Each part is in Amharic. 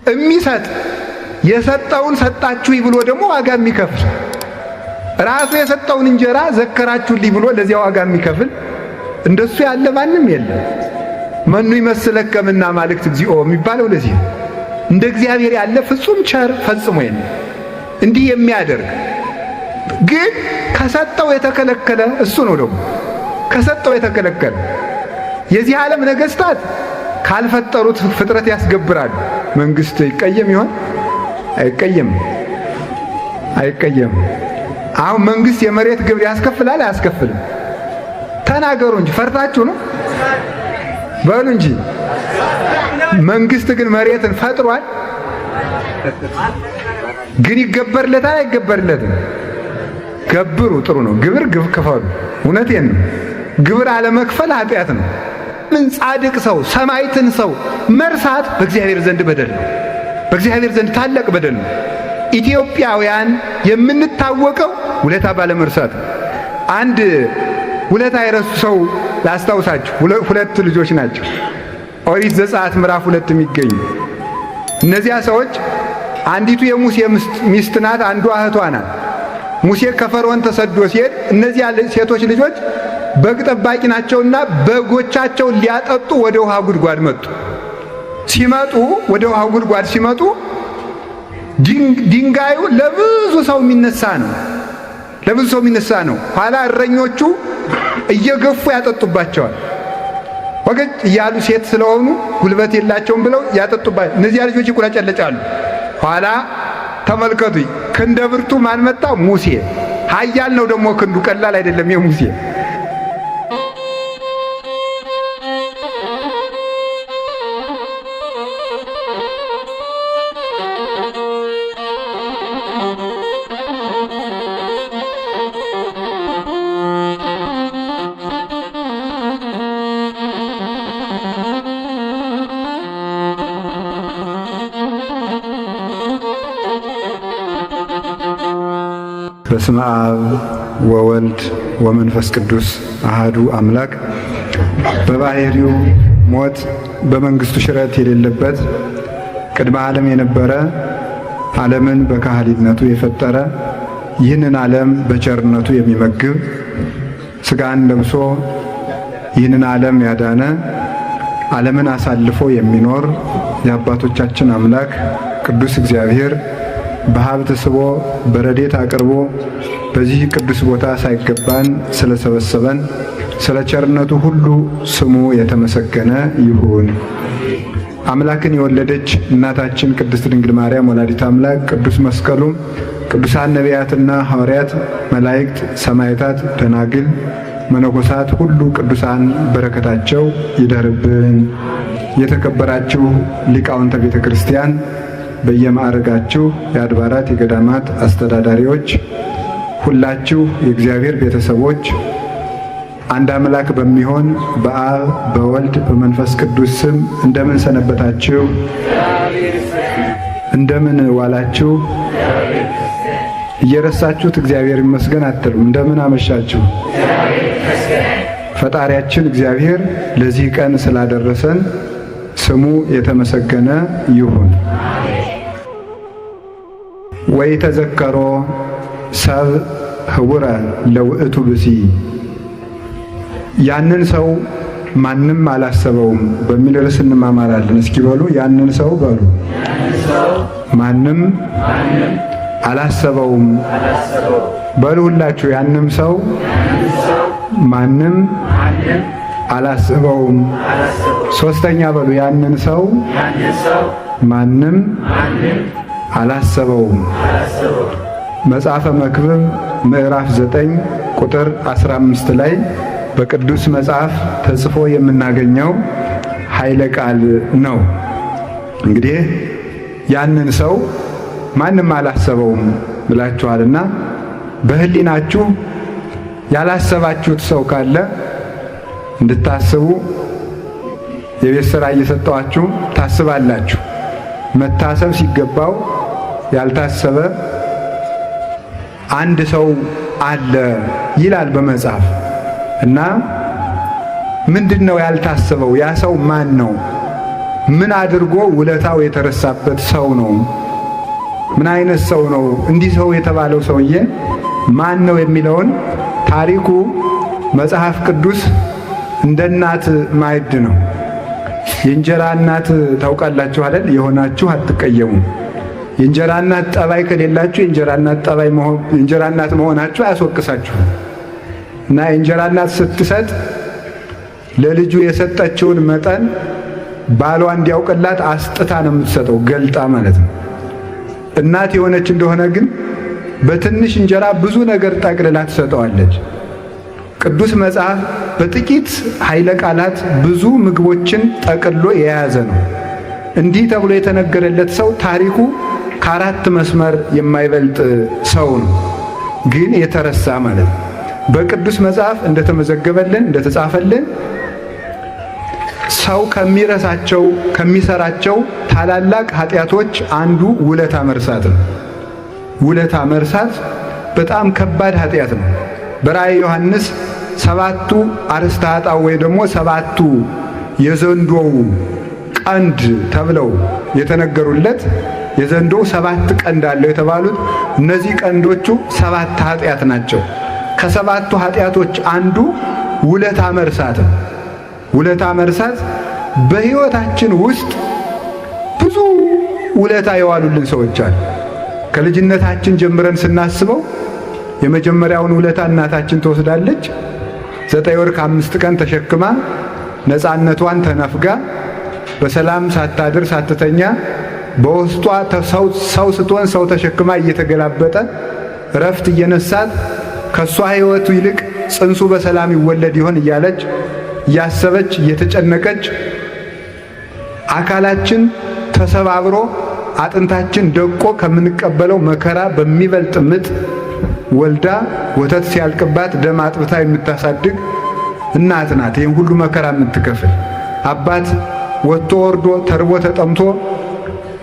የሚሰጥ የሰጠውን ሰጣችሁኝ ብሎ ደግሞ ዋጋ የሚከፍል ራሱ የሰጠውን እንጀራ ዘከራችሁልኝ ብሎ ለዚያ ዋጋ የሚከፍል እንደሱ ያለ ማንም የለም። መኑ ይመስለከ እምነ አማልክት እግዚኦ የሚባለው ለዚህ እንደ እግዚአብሔር ያለ ፍጹም ቸር ፈጽሞ የለም። እንዲህ የሚያደርግ ግን ከሰጠው የተከለከለ እሱ ነው። ደግሞ ከሰጠው የተከለከለ የዚህ ዓለም ነገሥታት ካልፈጠሩት ፍጥረት ያስገብራሉ። መንግስት ይቀየም ይሆን? አይቀየም፣ አይቀየም። አሁን መንግስት የመሬት ግብር ያስከፍላል አያስከፍልም? ተናገሩ እንጂ ፈርታችሁ ነው በሉ እንጂ። መንግስት ግን መሬትን ፈጥሯል። ግን ይገበርለታል አይገበርለትም? ገብሩ፣ ጥሩ ነው። ግብር ክፈሉ። እውነቴን ነው። ግብር አለመክፈል ኃጢአት ነው። ምን ጻድቅ ሰው ሰማዕትን ሰው መርሳት በእግዚአብሔር ዘንድ በደል ነው። በእግዚአብሔር ዘንድ ታላቅ በደል ነው። ኢትዮጵያውያን የምንታወቀው ውለታ ባለመርሳት። አንድ ውለታ የረሱ ሰው ላስታውሳችሁ። ሁለት ልጆች ናቸው። ኦሪት ዘጸአት ምዕራፍ 2 የሚገኙ እነዚያ ሰዎች አንዲቱ የሙሴ ሚስት ናት፣ አንዷ እህቷ ናት። ሙሴ ከፈርዖን ተሰዶ ሲሄድ እነዚያ ሴቶች ልጆች በግ ጠባቂ ናቸውና በጎቻቸውን ሊያጠጡ ወደ ውሃ ጉድጓድ መጡ። ሲመጡ ወደ ውሃ ጉድጓድ ሲመጡ ድንጋዩ ለብዙ ሰው የሚነሳ ነው። ለብዙ ሰው የሚነሳ ነው። ኋላ እረኞቹ እየገፉ ያጠጡባቸዋል። ወገጭ እያሉ ሴት ስለሆኑ ጉልበት የላቸውም ብለው ያጠጡባቸዋል። እነዚያ ልጆች ይቁለጨለጫሉ። ኋላ ተመልከቱ፣ ክንደ ብርቱ ማን መጣ? ሙሴ። ኃያል ነው ደግሞ ክንዱ፣ ቀላል አይደለም የሙሴ። በስመ አብ ወወልድ ወመንፈስ ቅዱስ አሃዱ አምላክ። በባህሪው ሞት በመንግስቱ ሽረት የሌለበት ቅድመ ዓለም የነበረ ዓለምን በካህሊነቱ የፈጠረ ይህንን ዓለም በቸርነቱ የሚመግብ ሥጋን ለብሶ ይህንን ዓለም ያዳነ ዓለምን አሳልፎ የሚኖር የአባቶቻችን አምላክ ቅዱስ እግዚአብሔር በሀብት ስቦ በረዴት አቅርቦ በዚህ ቅዱስ ቦታ ሳይገባን ስለሰበሰበን ስለ ቸርነቱ ሁሉ ስሙ የተመሰገነ ይሁን። አምላክን የወለደች እናታችን ቅድስት ድንግል ማርያም ወላዲተ አምላክ ቅዱስ መስቀሉም ቅዱሳን ነቢያትና ሐዋርያት፣ መላእክት፣ ሰማዕታት፣ ደናግል፣ መነኮሳት ሁሉ ቅዱሳን በረከታቸው ይደርብን። የተከበራችሁ ሊቃውንተ ቤተ ክርስቲያን በየማዕረጋችሁ የአድባራት የገዳማት አስተዳዳሪዎች፣ ሁላችሁ የእግዚአብሔር ቤተሰቦች አንድ አምላክ በሚሆን በአብ በወልድ በመንፈስ ቅዱስ ስም እንደምን ሰነበታችሁ? እንደምን ዋላችሁ? እየረሳችሁት እግዚአብሔር ይመስገን አትሉም? እንደምን አመሻችሁ? ፈጣሪያችን እግዚአብሔር ለዚህ ቀን ስላደረሰን ስሙ የተመሰገነ ይሁን። ወይ ተዘከሮ ሰብ ህውረ ለውእቱ ብሲ፣ ያንን ሰው ማንም አላሰበውም በሚል ርዕስ እንማማራለን። እስኪ በሉ ያንን ሰው በሉ። ማንም አላሰበውም በሉ ሁላችሁ። ያንም ሰው ማንም አላሰበውም። ሶስተኛ በሉ ያንን ሰው ማንም አላሰበውም። መጽሐፈ መክብብ ምዕራፍ 9 ቁጥር 15 ላይ በቅዱስ መጽሐፍ ተጽፎ የምናገኘው ኃይለ ቃል ነው። እንግዲህ ያንን ሰው ማንም አላሰበውም ብላችኋልና በህሊናችሁ ያላሰባችሁት ሰው ካለ እንድታስቡ የቤት ሥራ እየሰጠዋችሁ ታስባላችሁ። መታሰብ ሲገባው ያልታሰበ አንድ ሰው አለ ይላል በመጽሐፍ። እና ምንድነው ያልታሰበው? ያ ሰው ማን ነው? ምን አድርጎ ውለታው የተረሳበት ሰው ነው? ምን አይነት ሰው ነው? እንዲህ ሰው የተባለው ሰውዬ ማን ነው የሚለውን ታሪኩ መጽሐፍ ቅዱስ እንደ እናት ማዕድ ነው። የእንጀራ እናት ታውቃላችሁ አይደል? የሆናችሁ አትቀየሙ። የእንጀራ እናት ጠባይ ከሌላችሁ የእንጀራ እናት መሆናችሁ አያስወቅሳችሁ። እና የእንጀራ እናት ስትሰጥ ለልጁ የሰጠችውን መጠን ባሏ እንዲያውቅላት አስጥታ ነው የምትሰጠው፣ ገልጣ ማለት ነው። እናት የሆነች እንደሆነ ግን በትንሽ እንጀራ ብዙ ነገር ጠቅልላ ትሰጠዋለች። ቅዱስ መጽሐፍ በጥቂት ኃይለ ቃላት ብዙ ምግቦችን ጠቅሎ የያዘ ነው። እንዲህ ተብሎ የተነገረለት ሰው ታሪኩ ከ4 መስመር የማይበልጥ ሰው ነው፣ ግን የተረሳ ማለት ነው። በቅዱስ መጽሐፍ እንደተመዘገበልን እንደተጻፈልን ሰው ከሚሰራቸው ታላላቅ ኃጢአቶች አንዱ ውለታ መርሳት ነው። ውለታ መርሳት በጣም ከባድ ኃጢአት ነው። በራእየ ዮሐንስ 7ቱ አርእስተ ኃጣውእ ወይ ደግሞ 7ቱ የዘንዶው ቀንድ ተብለው የተነገሩለት የዘንዶው 7 ቀንድ አለው የተባሉት እነዚህ ቀንዶቹ 7 ኃጢአት ናቸው። ከ7ቱ ኃጢአቶች አንዱ ውለታ መርሳት ነው። ውለታ መርሳት በሕይወታችን ውስጥ ብዙ ውለታ የዋሉልን ሰዎች አሉ። ከልጅነታችን ጀምረን ስናስበው የመጀመሪያውን ውለታ እናታችን ትወስዳለች። 9 ወር ከ5 ቀን ተሸክማ ነፃነቷን ተነፍጋ በሰላም ሳታድር ሳትተኛ በውስጧ ሰው ስትሆን ሰው ተሸክማ እየተገላበጠ እረፍት እየነሳት ከሷ ሕይወቱ ይልቅ ጽንሱ በሰላም ይወለድ ይሆን እያለች እያሰበች እየተጨነቀች አካላችን ተሰባብሮ አጥንታችን ደቆ ከምንቀበለው መከራ በሚበልጥ ምጥ ወልዳ ወተት ሲያልቅባት ደም አጥብታ የምታሳድግ እናት ናት። ይህን ሁሉ መከራ የምትከፍል አባት ወጥቶ ወርዶ ተርቦ ተጠምቶ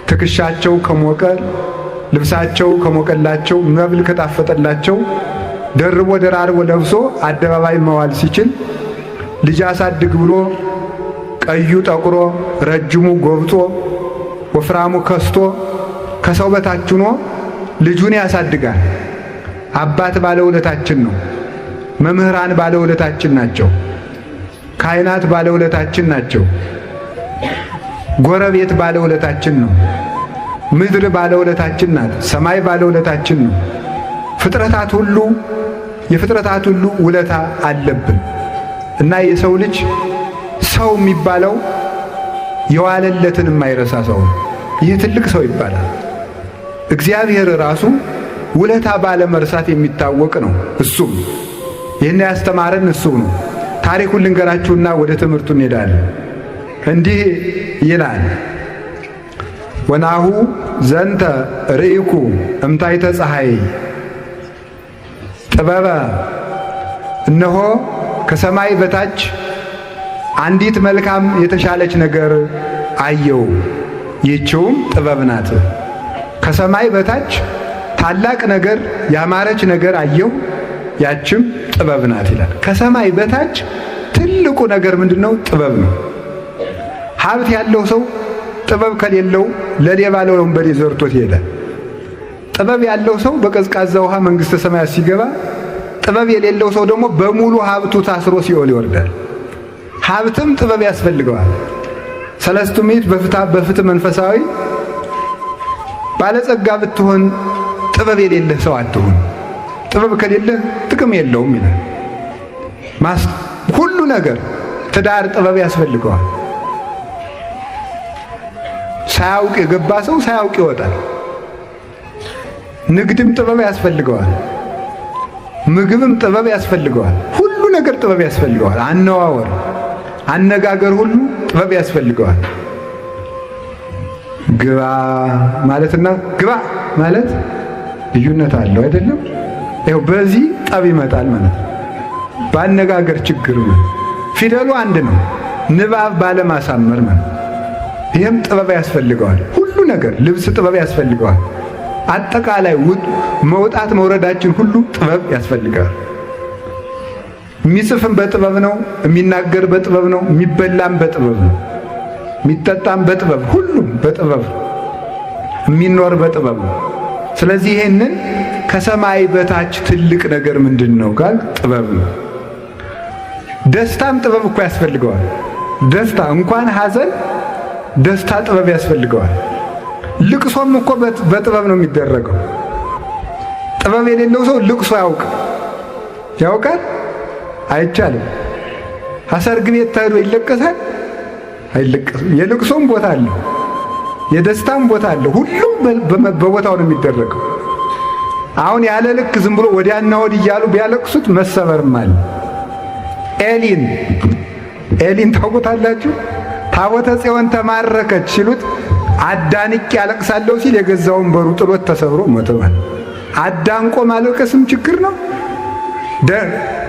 ትከሻቸው ከሞቀ ልብሳቸው ከሞቀላቸው መብል ከጣፈጠላቸው ደርቦ ደራርቦ ለብሶ አደባባይ መዋል ሲችል ልጅ አሳድግ ብሎ ቀዩ ጠቁሮ ረጅሙ ጎብጦ ወፍራሙ ከስቶ ከሰው በታች ሆኖ ልጁን ያሳድጋል። አባት ባለውለታችን ነው። መምህራን ባለውለታችን ናቸው። ካህናት ባለውለታችን ናቸው። ጎረቤት ባለውለታችን ነው። ምድር ባለውለታችን ናት። ሰማይ ባለውለታችን ነው። የፍጥረታት ሁሉ ውለታ አለብን እና የሰው ልጅ ሰው የሚባለው የዋለለትን የማይረሳ ሰው ነው። ይህ ትልቅ ሰው ይባላል። እግዚአብሔር ራሱ ውለታ ባለመርሳት የሚታወቅ ነው። እሱም ይህን ያስተማረን እሱ ነው። ታሪኩን ልንገራችሁና ወደ ትምህርቱ እንሄዳለን። እንዲህ ይላል፣ ወናሁ ዘንተ ርኢኩ እምታይተ ፀሐይ ጥበበ፣ እነሆ ከሰማይ በታች አንዲት መልካም የተሻለች ነገር አየው፣ ይህችውም ጥበብ ናት። ከሰማይ በታች ታላቅ ነገር ያማረች ነገር አየው፣ ያችም ጥበብ ናት ይላል። ከሰማይ በታች ትልቁ ነገር ምንድነው? ጥበብ ነው። ሀብት ያለው ሰው ጥበብ ከሌለው ለሌባ ለወንበዴ ዘርቶት ይሄዳል። ጥበብ ያለው ሰው በቀዝቃዛ ውሃ መንግሥተ ሰማያት ሲገባ፣ ጥበብ የሌለው ሰው ደግሞ በሙሉ ሀብቱ ታስሮ ሲኦል ይወርዳል። ሀብትም ጥበብ ያስፈልገዋል። ሰለስቱ ምዕት በፍትሕ መንፈሳዊ ባለጸጋ ብትሆን ጥበብ የሌለህ ሰው አትሁን፣ ጥበብ ከሌለህ ጥቅም የለውም ይላል። ሁሉ ነገር ትዳር ጥበብ ያስፈልገዋል። ሳያውቅ የገባ ሰው ሳያውቅ ይወጣል። ንግድም ጥበብ ያስፈልገዋል። ምግብም ጥበብ ያስፈልገዋል። ሁሉ ነገር ጥበብ ያስፈልገዋል። አነዋወር፣ አነጋገር ሁሉ ጥበብ ያስፈልገዋል። ግባ ማለትና ግባ ማለት ልዩነት አለው አይደለም? ይኸው በዚህ ጠብ ይመጣል ማለት ነው። በአነጋገር ችግር ነው። ፊደሉ አንድ ነው። ንባብ ባለማሳመር ማለት ይህም ጥበብ ያስፈልገዋል። ሁሉ ነገር ልብስ ጥበብ ያስፈልገዋል። አጠቃላይ መውጣት መውረዳችን ሁሉ ጥበብ ያስፈልገዋል። የሚጽፍም በጥበብ ነው፣ የሚናገር በጥበብ ነው፣ የሚበላም በጥበብ ነው። የሚጠጣም በጥበብ ሁሉም በጥበብ የሚኖር በጥበብ ነው። ስለዚህ ይሄንን ከሰማይ በታች ትልቅ ነገር ምንድን ነው ካል ጥበብ ነው። ደስታም ጥበብ እኮ ያስፈልገዋል። ደስታ እንኳን ሐዘን ደስታ ጥበብ ያስፈልገዋል። ልቅሶም እኮ በጥበብ ነው የሚደረገው። ጥበብ የሌለው ሰው ልቅሶ ያውቃል? አይቻልም። ሰርግ ቤት ተሄዶ ይለቀሳል? አይለቀስም። የልቅሶም ቦታ አለ፣ የደስታም ቦታ አለ። ሁሉም በቦታው ነው የሚደረገው። አሁን ያለ ልክ ዝም ብሎ ወዲያና ወዲህ እያሉ ቢያለቅሱት መሰበርም አለ። ኤሊን ታውቁታላችሁ? ታቦተ ጽዮን ተማረከች ሲሉት አዳንቄ ያለቅሳለሁ ሲል የገዛ ወንበሩ ጥሎት ተሰብሮ ሞተዋል። አዳንቆ ማለቀስም ችግር ነው።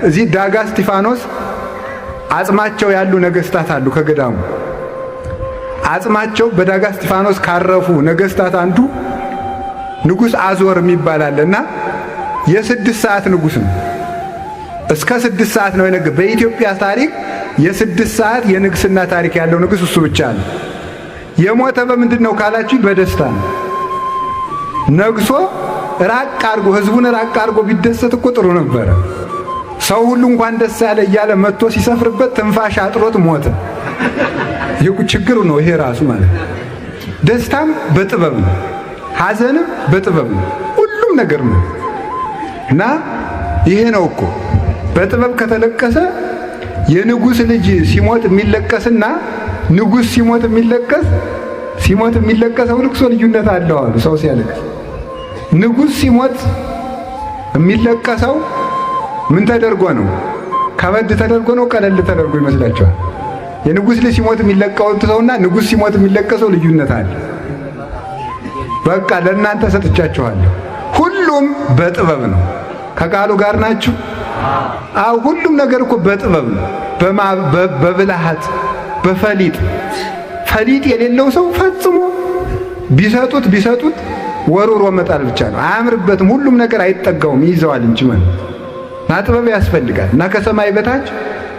እዚህ ዳጋ እስጢፋኖስ አጽማቸው ያሉ ነገስታት አሉ። ከገዳሙ አጽማቸው በዳጋ እስጢፋኖስ ካረፉ ነገስታት አንዱ ንጉሥ አዞር የሚባል አለና የ6 ሰዓት ንጉሥ ነው። እስከ 6 ሰዓት ነው የነገ በኢትዮጵያ ታሪክ የ6 ሰዓት የንግስና ታሪክ ያለው ንጉሥ እሱ ብቻ ነው። የሞተ በምንድን ነው ካላችሁ በደስታ ነው። ነግሶ ራቅ አድርጎ ህዝቡን ራቅ አድርጎ ቢደሰት እኮ ጥሩ ነበረ። ሰው ሁሉ እንኳን ደስ ያለ እያለ መጥቶ ሲሰፍርበት ትንፋሽ አጥሮት ሞተ። ይሄ ችግሩ ነው። ይሄ ራሱ ማለት ደስታም በጥበብ ነው፣ ሐዘንም በጥበብ ነው። ሁሉም ነገር ነው እና ይሄ ነው እኮ በጥበብ ከተለቀሰ የንጉሥ ልጅ ሲሞት የሚለቀስና ንጉሥ ሲሞት የሚለቀሰው ልቅሶ ልዩነት አለው አሉ። ሰው ሲያለቅስ ንጉሥ ሲሞት የሚለቀሰው ምን ተደርጎ ነው? ከበድ ተደርጎ ነው? ቀለል ተደርጎ ይመስላችኋል? የንጉሥ ልጅ ሲሞት የሚለቀሰውና ንጉሥ ሲሞት የሚለቀሰው ልዩነት አለ። በቃ ለእናንተ ሰጥቻችኋለሁ። ሁሉም በጥበብ ነው። ከቃሉ ጋር ናችሁ? አዎ፣ ሁሉም ነገር እኮ በጥበብ ነው። በብልሃት በፈሊጥ ፈሊጥ የሌለው ሰው ፈጽሞ ቢሰጡት ወሩሮ መጣል ብቻ ነው። አያምርበትም። ሁሉም ነገር አይጠጋውም፣ ይይዘዋል እንጂ ማለት እና ጥበብ ያስፈልጋል። እና ከሰማይ በታች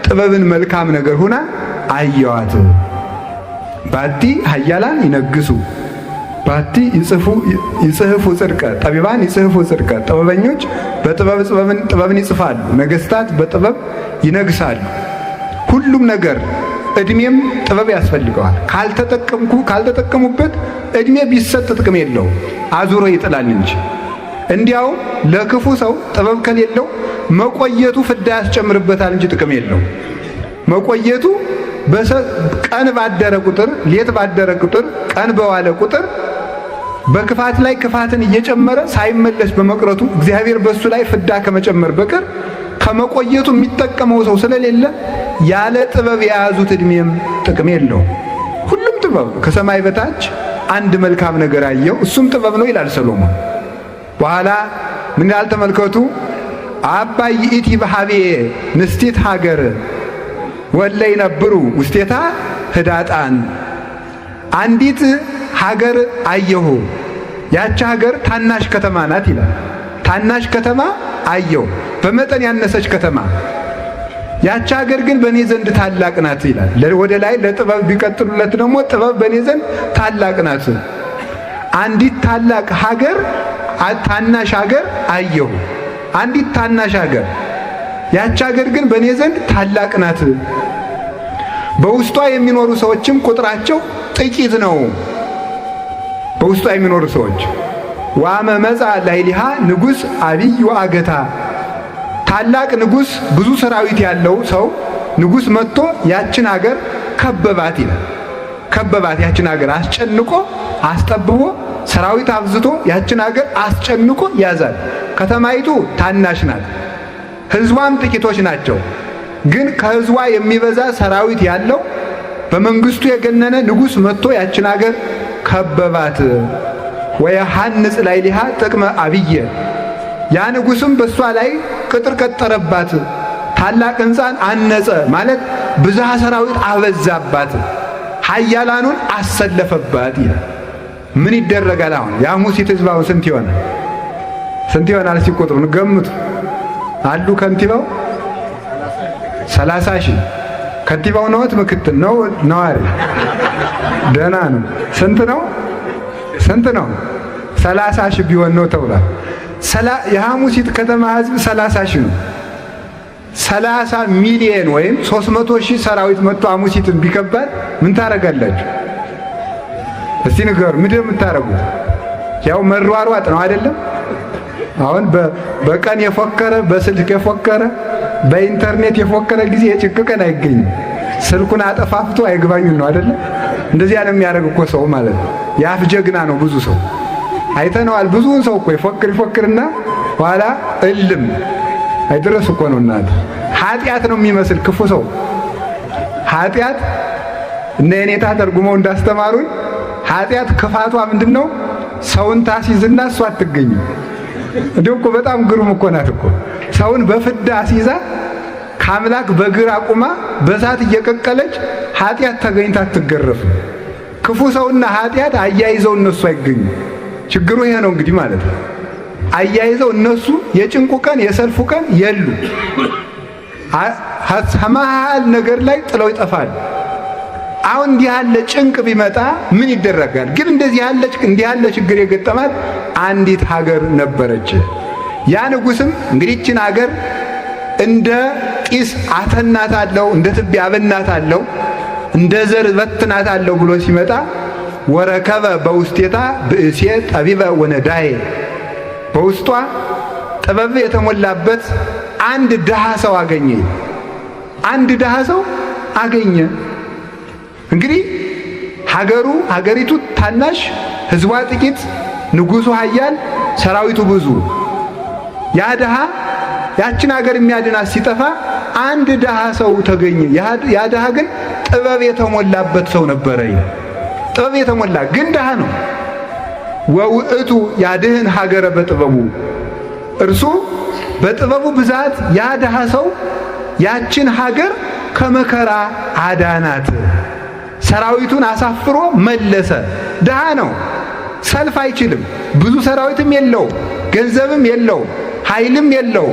ጥበብን መልካም ነገር ሁና አየዋት። ባቲ ኃያላን ይነግሱ ባቲ ይጽሕፉ ጽድቀ ጠቢባን ይጽሕፉ ጽድቀ። ጥበበኞች ጥበብን ይጽፋሉ፣ ነገስታት በጥበብ ይነግሳሉ። ሁሉም ነገር እድሜም ጥበብ ያስፈልገዋል። ካልተጠቀሙበት እድሜ ቢሰጥ ጥቅም የለው፣ አዙሮ ይጥላል እንጂ። እንዲያውም ለክፉ ሰው ጥበብ ከሌለው መቆየቱ ፍዳ ያስጨምርበታል እንጂ ጥቅም የለው። መቆየቱ ቀን ባደረ ቁጥር ሌት ባደረ ቁጥር ቀን በዋለ ቁጥር በክፋት ላይ ክፋትን እየጨመረ ሳይመለስ በመቅረቱ እግዚአብሔር በሱ ላይ ፍዳ ከመጨመር በቀር ከመቆየቱ የሚጠቀመው ሰው ስለሌለ ያለ ጥበብ የያዙት እድሜም ጥቅም የለው። ሁሉም ጥበብ ነው። ከሰማይ በታች አንድ መልካም ነገር አየው፣ እሱም ጥበብ ነው ይላል ሰሎሞን። በኋላ ምን ያህል ተመልከቱ። አባይ ይእቲ በሃቤ ንስቲት ሀገር ወለይ ነብሩ ውስቴታ ህዳጣን። አንዲት ሀገር አየሁ፣ ያቺ ሀገር ታናሽ ከተማ ናት ይላል። ታናሽ ከተማ አየሁ፣ በመጠን ያነሰች ከተማ። ያቺ ሀገር ግን በእኔ ዘንድ ታላቅ ናት ይላል። ወደ ላይ ለጥበብ ቢቀጥሉለት ደግሞ ጥበብ በእኔ ዘንድ ታላቅ ናት። አንዲት ታላቅ ሀገር ታናሽ ሀገር አየሁ፣ አንዲት ታናሽ ሀገር፣ ያቺ ሀገር ግን በእኔ ዘንድ ታላቅ ናት። በውስጧ የሚኖሩ ሰዎችም ቁጥራቸው ጥቂት ነው። በውስጧ የሚኖሩ ሰዎች ዋመ መጻ ላይሊሃ ንጉሥ አብይ ወአገታ። ታላቅ ንጉሥ ብዙ ሰራዊት ያለው ሰው ንጉሥ መጥቶ ያችን ሀገር ከበባት ይላል። ከበባት፣ ያችን ሀገር አስጨንቆ አስጠብቦ ሰራዊት አብዝቶ ያችን ሀገር አስጨንቆ ያዛል። ከተማይቱ ታናሽ ናት፣ ሕዝቧም ጥቂቶች ናቸው። ግን ከሕዝቧ የሚበዛ ሰራዊት ያለው በመንግስቱ የገነነ ንጉሥ መጥቶ ያችን ሀገር ከበባት። ወየሐንጽ ላዕሌሃ ጥቅመ አብየ። ያ ንጉሥም በእሷ ላይ ቅጥር ቀጠረባት፣ ታላቅ ሕንፃን አነጸ ማለት ብዝሃ ሰራዊት አበዛባት፣ ኃያላኑን አሰለፈባት ይላል። ምን ይደረጋል? አሁን የሐሙሲት ሕዝብ አሁን ስንት ይሆናል? ስንት ይሆናል? ሲቆጥሩ ገምቱ። አሉ ከንቲባው 30,000 ከንቲባው ነዎት? ምክትል ነው? ነዋሪ? ደህና ነው። ስንት ነው? 30,000 ቢሆን ነው ተብሏል። የሐሙሲት ከተማ ህዝብ 30,000 ነው። 30 ሚሊዮን ወይም 300,000 ሰራዊት መጥቶ ሐሙሲትን ቢከባል ምን ታረጋላችሁ? እስቲ ንገሩ። ምንድን ነው የምታረጉት? ያው መሯሯጥ ነው አይደለም? አሁን በቀን የፎከረ በስልክ የፎከረ በኢንተርኔት የፎከረ ጊዜ የጭንቅ ቀን አይገኝም። ስልኩን አጠፋፍቶ አይግባኙን ነው አይደለም? እንደዚህ ያለ የሚያደርግ እኮ ሰው ማለት ነው። የአፍ ጀግና ነው ብዙ ሰው አይተነዋል። ብዙውን ሰው እኮ ይፎክርና ኋላ እልም አይደረስ እኮ ነው። እናት ኃጢአት ነው የሚመስል ክፉ ሰው ኃጢአት እነ የኔታ ተርጉመው እንዳስተማሩኝ ኃጢአት ክፋቷ ምንድነው? ሰውን ታሲዝና እሷ አትገኝም። እንደው እኮ በጣም ግሩም እኮ ናት እኮ ሰውን በፍዳ አሲዛ ከአምላክ በግራ አቁማ በሳት እየቀቀለች ኃጢአት ተገኝታ አትገረፍም። ክፉ ሰውና ኃጢአት አያይዘው እነሱ አይገኙም። ችግሩ ይሄ ነው እንግዲህ ማለት ነው። አያይዘው እነሱ የጭንቁ ቀን የሰልፉ ቀን የሉ መሀል ነገር ላይ ጥለው ይጠፋል። አሁን እንዲህ ያለ ጭንቅ ቢመጣ ምን ይደረጋል? ግን እንዲህ ያለ ችግር የገጠማት አንዲት ሀገር ነበረች። ያ ንጉስም እንግዲህ ይህችን ሀገር እንደ ጢስ አተናታለሁ፣ እንደ ትቢያ አበናታለሁ፣ እንደ ዘር በትናታለሁ ብሎ ሲመጣ ወረከበ በውስጤታ ብእሴ ጠቢበ ወነዳዬ በውስጧ ጥበብ የተሞላበት አንድ ድሃ ሰው አገኘ። አንድ ድሃ ሰው አገኘ። እንግዲህ ሀገሪቱ ታናሽ፣ ህዝቧ ጥቂት፣ ንጉሱ ኃያል፣ ሰራዊቱ ብዙ። ያ ድሃ ያችን ሀገር የሚያድናት ሲጠፋ አንድ ድሃ ሰው ተገኘ። ያ ድሃ ግን ጥበብ የተሞላበት ሰው ነበረ። ጥበብ የተሞላ ግን ድሃ ነው። ወውእቱ ያድህን ሀገረ በጥበቡ እርሱ በጥበቡ ብዛት ያ ድሃ ሰው ያችን ሀገር ከመከራ አዳናት። ሰራዊቱን አሳፍሮ መለሰ። ድሃ ነው፣ ሰልፍ አይችልም፣ ብዙ ሰራዊትም የለው፣ ገንዘብም የለው፣ ኃይልም የለው።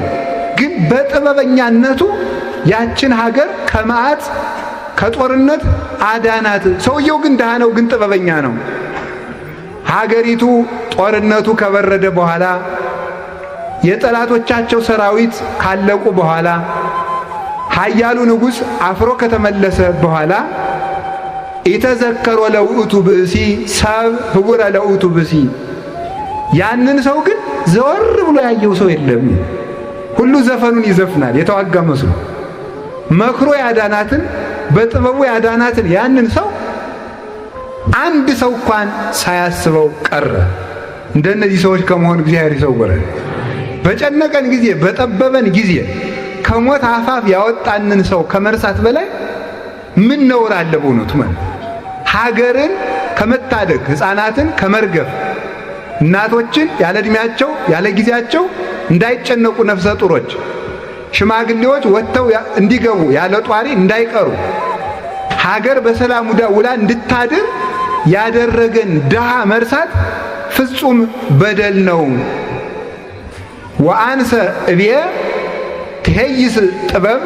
ግን በጥበበኛነቱ ያችን ሀገር ከመዓት ከጦርነት አዳናት። ሰውየው ግን ድሃ ነው፣ ግን ጥበበኛ ነው። ሀገሪቱ ጦርነቱ ከበረደ በኋላ የጠላቶቻቸው ሰራዊት ካለቁ በኋላ ኃያሉ ንጉሥ አፍሮ ከተመለሰ በኋላ ኢተዘከሮ ለውእቱ ብእሲ ሰብ ህቡረ ለውእቱ ብእሲ ያንን ሰው ግን ዘወር ብሎ ያየው ሰው የለም። ሁሉ ዘፈኑን ይዘፍናል የተዋጋ መስሎ። መክሮ ያዳናትን በጥበቡ ያዳናትን ያንን ሰው አንድ ሰው እንኳን ሳያስበው ቀረ። እንደነዚህ ሰዎች ከመሆን እግዚአብሔር ይሰውረን። በጨነቀን ጊዜ በጠበበን ጊዜ ከሞት አፋፍ ያወጣንን ሰው ከመርሳት በላይ ምን ነውር አለ በእውነቱ? ማለት ሀገርን ከመታደግ ሕፃናትን ከመርገፍ እናቶችን ያለ ዕድሜያቸው ያለ ጊዜያቸው እንዳይጨነቁ ነፍሰ ጡሮች ሽማግሌዎች ወጥተው እንዲገቡ ያለ ጧሪ እንዳይቀሩ ሀገር በሰላም ውላ እንድታድር ያደረገን ድሃ መርሳት ፍጹም በደል ነው። ወአንሰ እብየ ትሄይስ ጥበብ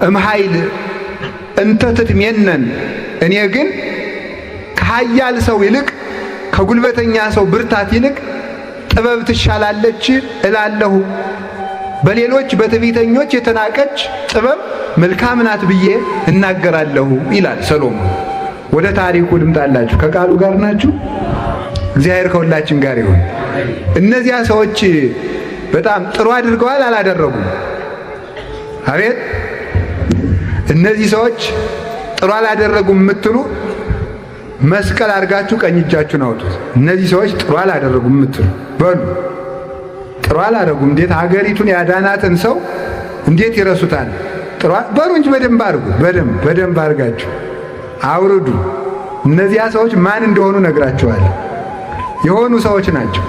እምኃይል እንተ ትትሜነን እኔ ግን ከኃያል ሰው ይልቅ ከጉልበተኛ ሰው ብርታት ይልቅ ጥበብ ትሻላለች እላለሁ። በሌሎች በትዕቢተኞች የተናቀች ጥበብ መልካም ናት ብዬ እናገራለሁ ይላል ሰሎሞን። ወደ ታሪኩ ልምጣላችሁ። ከቃሉ ጋር ናችሁ? እግዚአብሔር ከሁላችን ጋር ይሁን። እነዚያ ሰዎች በጣም ጥሩ አድርገዋል አላደረጉም? አቤት! እነዚህ ሰዎች ጥሩ አላደረጉም የምትሉ መስቀል አድርጋችሁ ቀኝ እጃችሁን አውጡት። እነዚህ ሰዎች ጥሩ አላደረጉም የምትሉ በሉ። ጥሩ አላደረጉም። እንዴት ሀገሪቱን ያዳናትን ሰው እንዴት ይረሱታል? ጥሩ በሉ እንጂ በደንብ አድርጉ። በደንብ አድርጋችሁ አውርዱ። እነዚያ ሰዎች ማን እንደሆኑ ነግራችኋለሁ። የሆኑ ሰዎች ናቸው።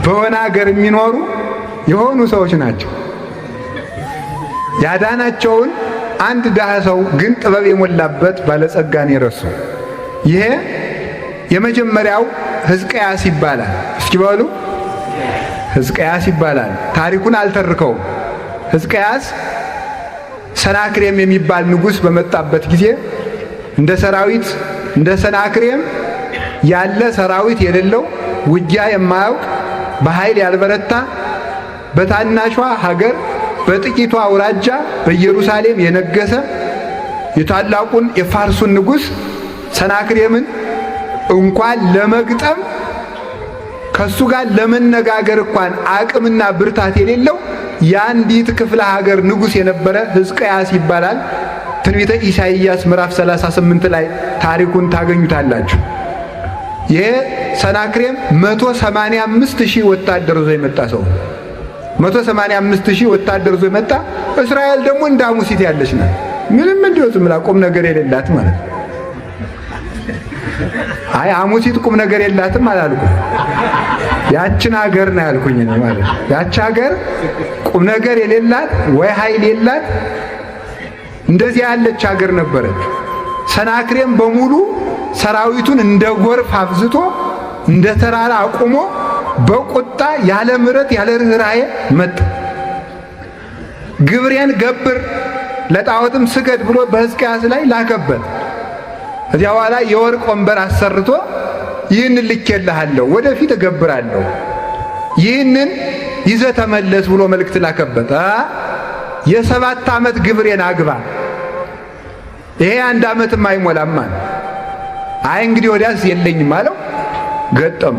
በሆነ ሀገር የሚኖሩ የሆኑ ሰዎች ናቸው። ያዳናቸውን አንድ ድሃ ሰው ግን ጥበብ የሞላበት ባለጸጋን የረሱ። ይሄ የመጀመሪያው ሕዝቅያስ ይባላል። እስኪ በሉ ሕዝቅያስ ይባላል። ታሪኩን አልተርከውም። ሕዝቅያስ ሰናክሬም የሚባል ንጉሥ በመጣበት ጊዜ እንደ ሰናክሬም ያለ ሰራዊት የሌለው ውጊያ የማያውቅ በኃይል ያልበረታ በታናሿ ሀገር በጥቂቷ አውራጃ በኢየሩሳሌም የነገሰ የታላቁን የፋርሱን ንጉሥ ሰናክሬምን እንኳን ለመግጠም ከሱ ጋር ለመነጋገር እንኳን አቅምና ብርታት የሌለው የአንዲት ክፍለ ሀገር ንጉሥ የነበረ ሕዝቅያስ ይባላል። ትንቢተ ኢሳይያስ ምዕራፍ 38 ላይ ታሪኩን ታገኙታላችሁ። ይሄ ሰናክሬም 185,000 ወታደር ይዞ የመጣ ሰው 185,000 ወታደር ይዞ የመጣ እስራኤል ደግሞ እንደ አሙሲት ያለች ናት። ምንም እንዲሁ ዝም ብላ ቁም ነገር የሌላት ማለት ነው። አይ አሙሲት ቁም ነገር የላትም አላልኩም። ያችን ሀገር ነው ያልኩኝ ነው ማለት። ያች ሀገር ቁም ነገር የሌላት ወይ ኃይል የላት እንደዚህ ያለች ሀገር ነበረች። ሰናክሬም በሙሉ ሰራዊቱን እንደ ጎርፍ አብዝቶ እንደ ተራራ አቁሞ በቁጣ ያለ ምሕረት ያለ ርኅራኄ መጣ። ግብሬን ገብር ለጣዖትም ስገድ ብሎ በሕዝቅያስ ላይ ላከበት። እዚያ በኋላ የወርቅ ወንበር አሰርቶ ይህን ልኬልሃለሁ፣ ወደፊት እገብራለሁ፣ ይህንን ይዘህ ተመለስ ብሎ መልእክት ላከበት። የ7 ዓመት ግብሬን አግባ፣ ይሄ 1 ዓመትም አይሞላም። አይ እንግዲህ ወዲያስ የለኝም አለው። ገጠሙ።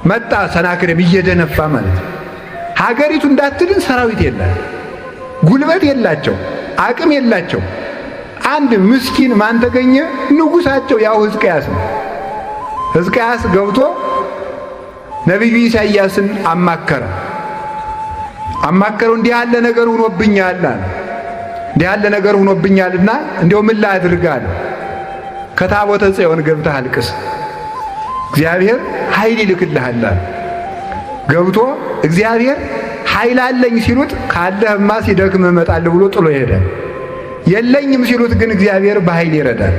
መጣ ሰናክሬም እየደነፋ ማለት ነው። ሀገሪቱ እንዳትድን ሰራዊት የላት፣ ጉልበት የላቸው፣ አቅም የላቸው። አንድ ምስኪን ማን ተገኘ? ንጉሳቸው ያው ሕዝቅያስ ነው። ሕዝቅያስ ገብቶ ነቢዩ ኢሳይያስን አማከረው። እንዲህ ያለ ነገር ሆኖብኛል አለ። እንዲህ ያለ ነገር ሆኖብኛልና እንዲያው ምን ላድርግ አለ። ከታቦተ ጽዮን ገብተህ አልቅስ፣ እግዚአብሔር ኃይል ይልክልሃል አለ። ገብቶ እግዚአብሔር ኃይል አለኝ ሲሉት ካለህማ ሲደክም እመጣለሁ ብሎ ጥሎ ይሄዳል። የለኝም ሲሉት ግን እግዚአብሔር በኃይል ይረዳል።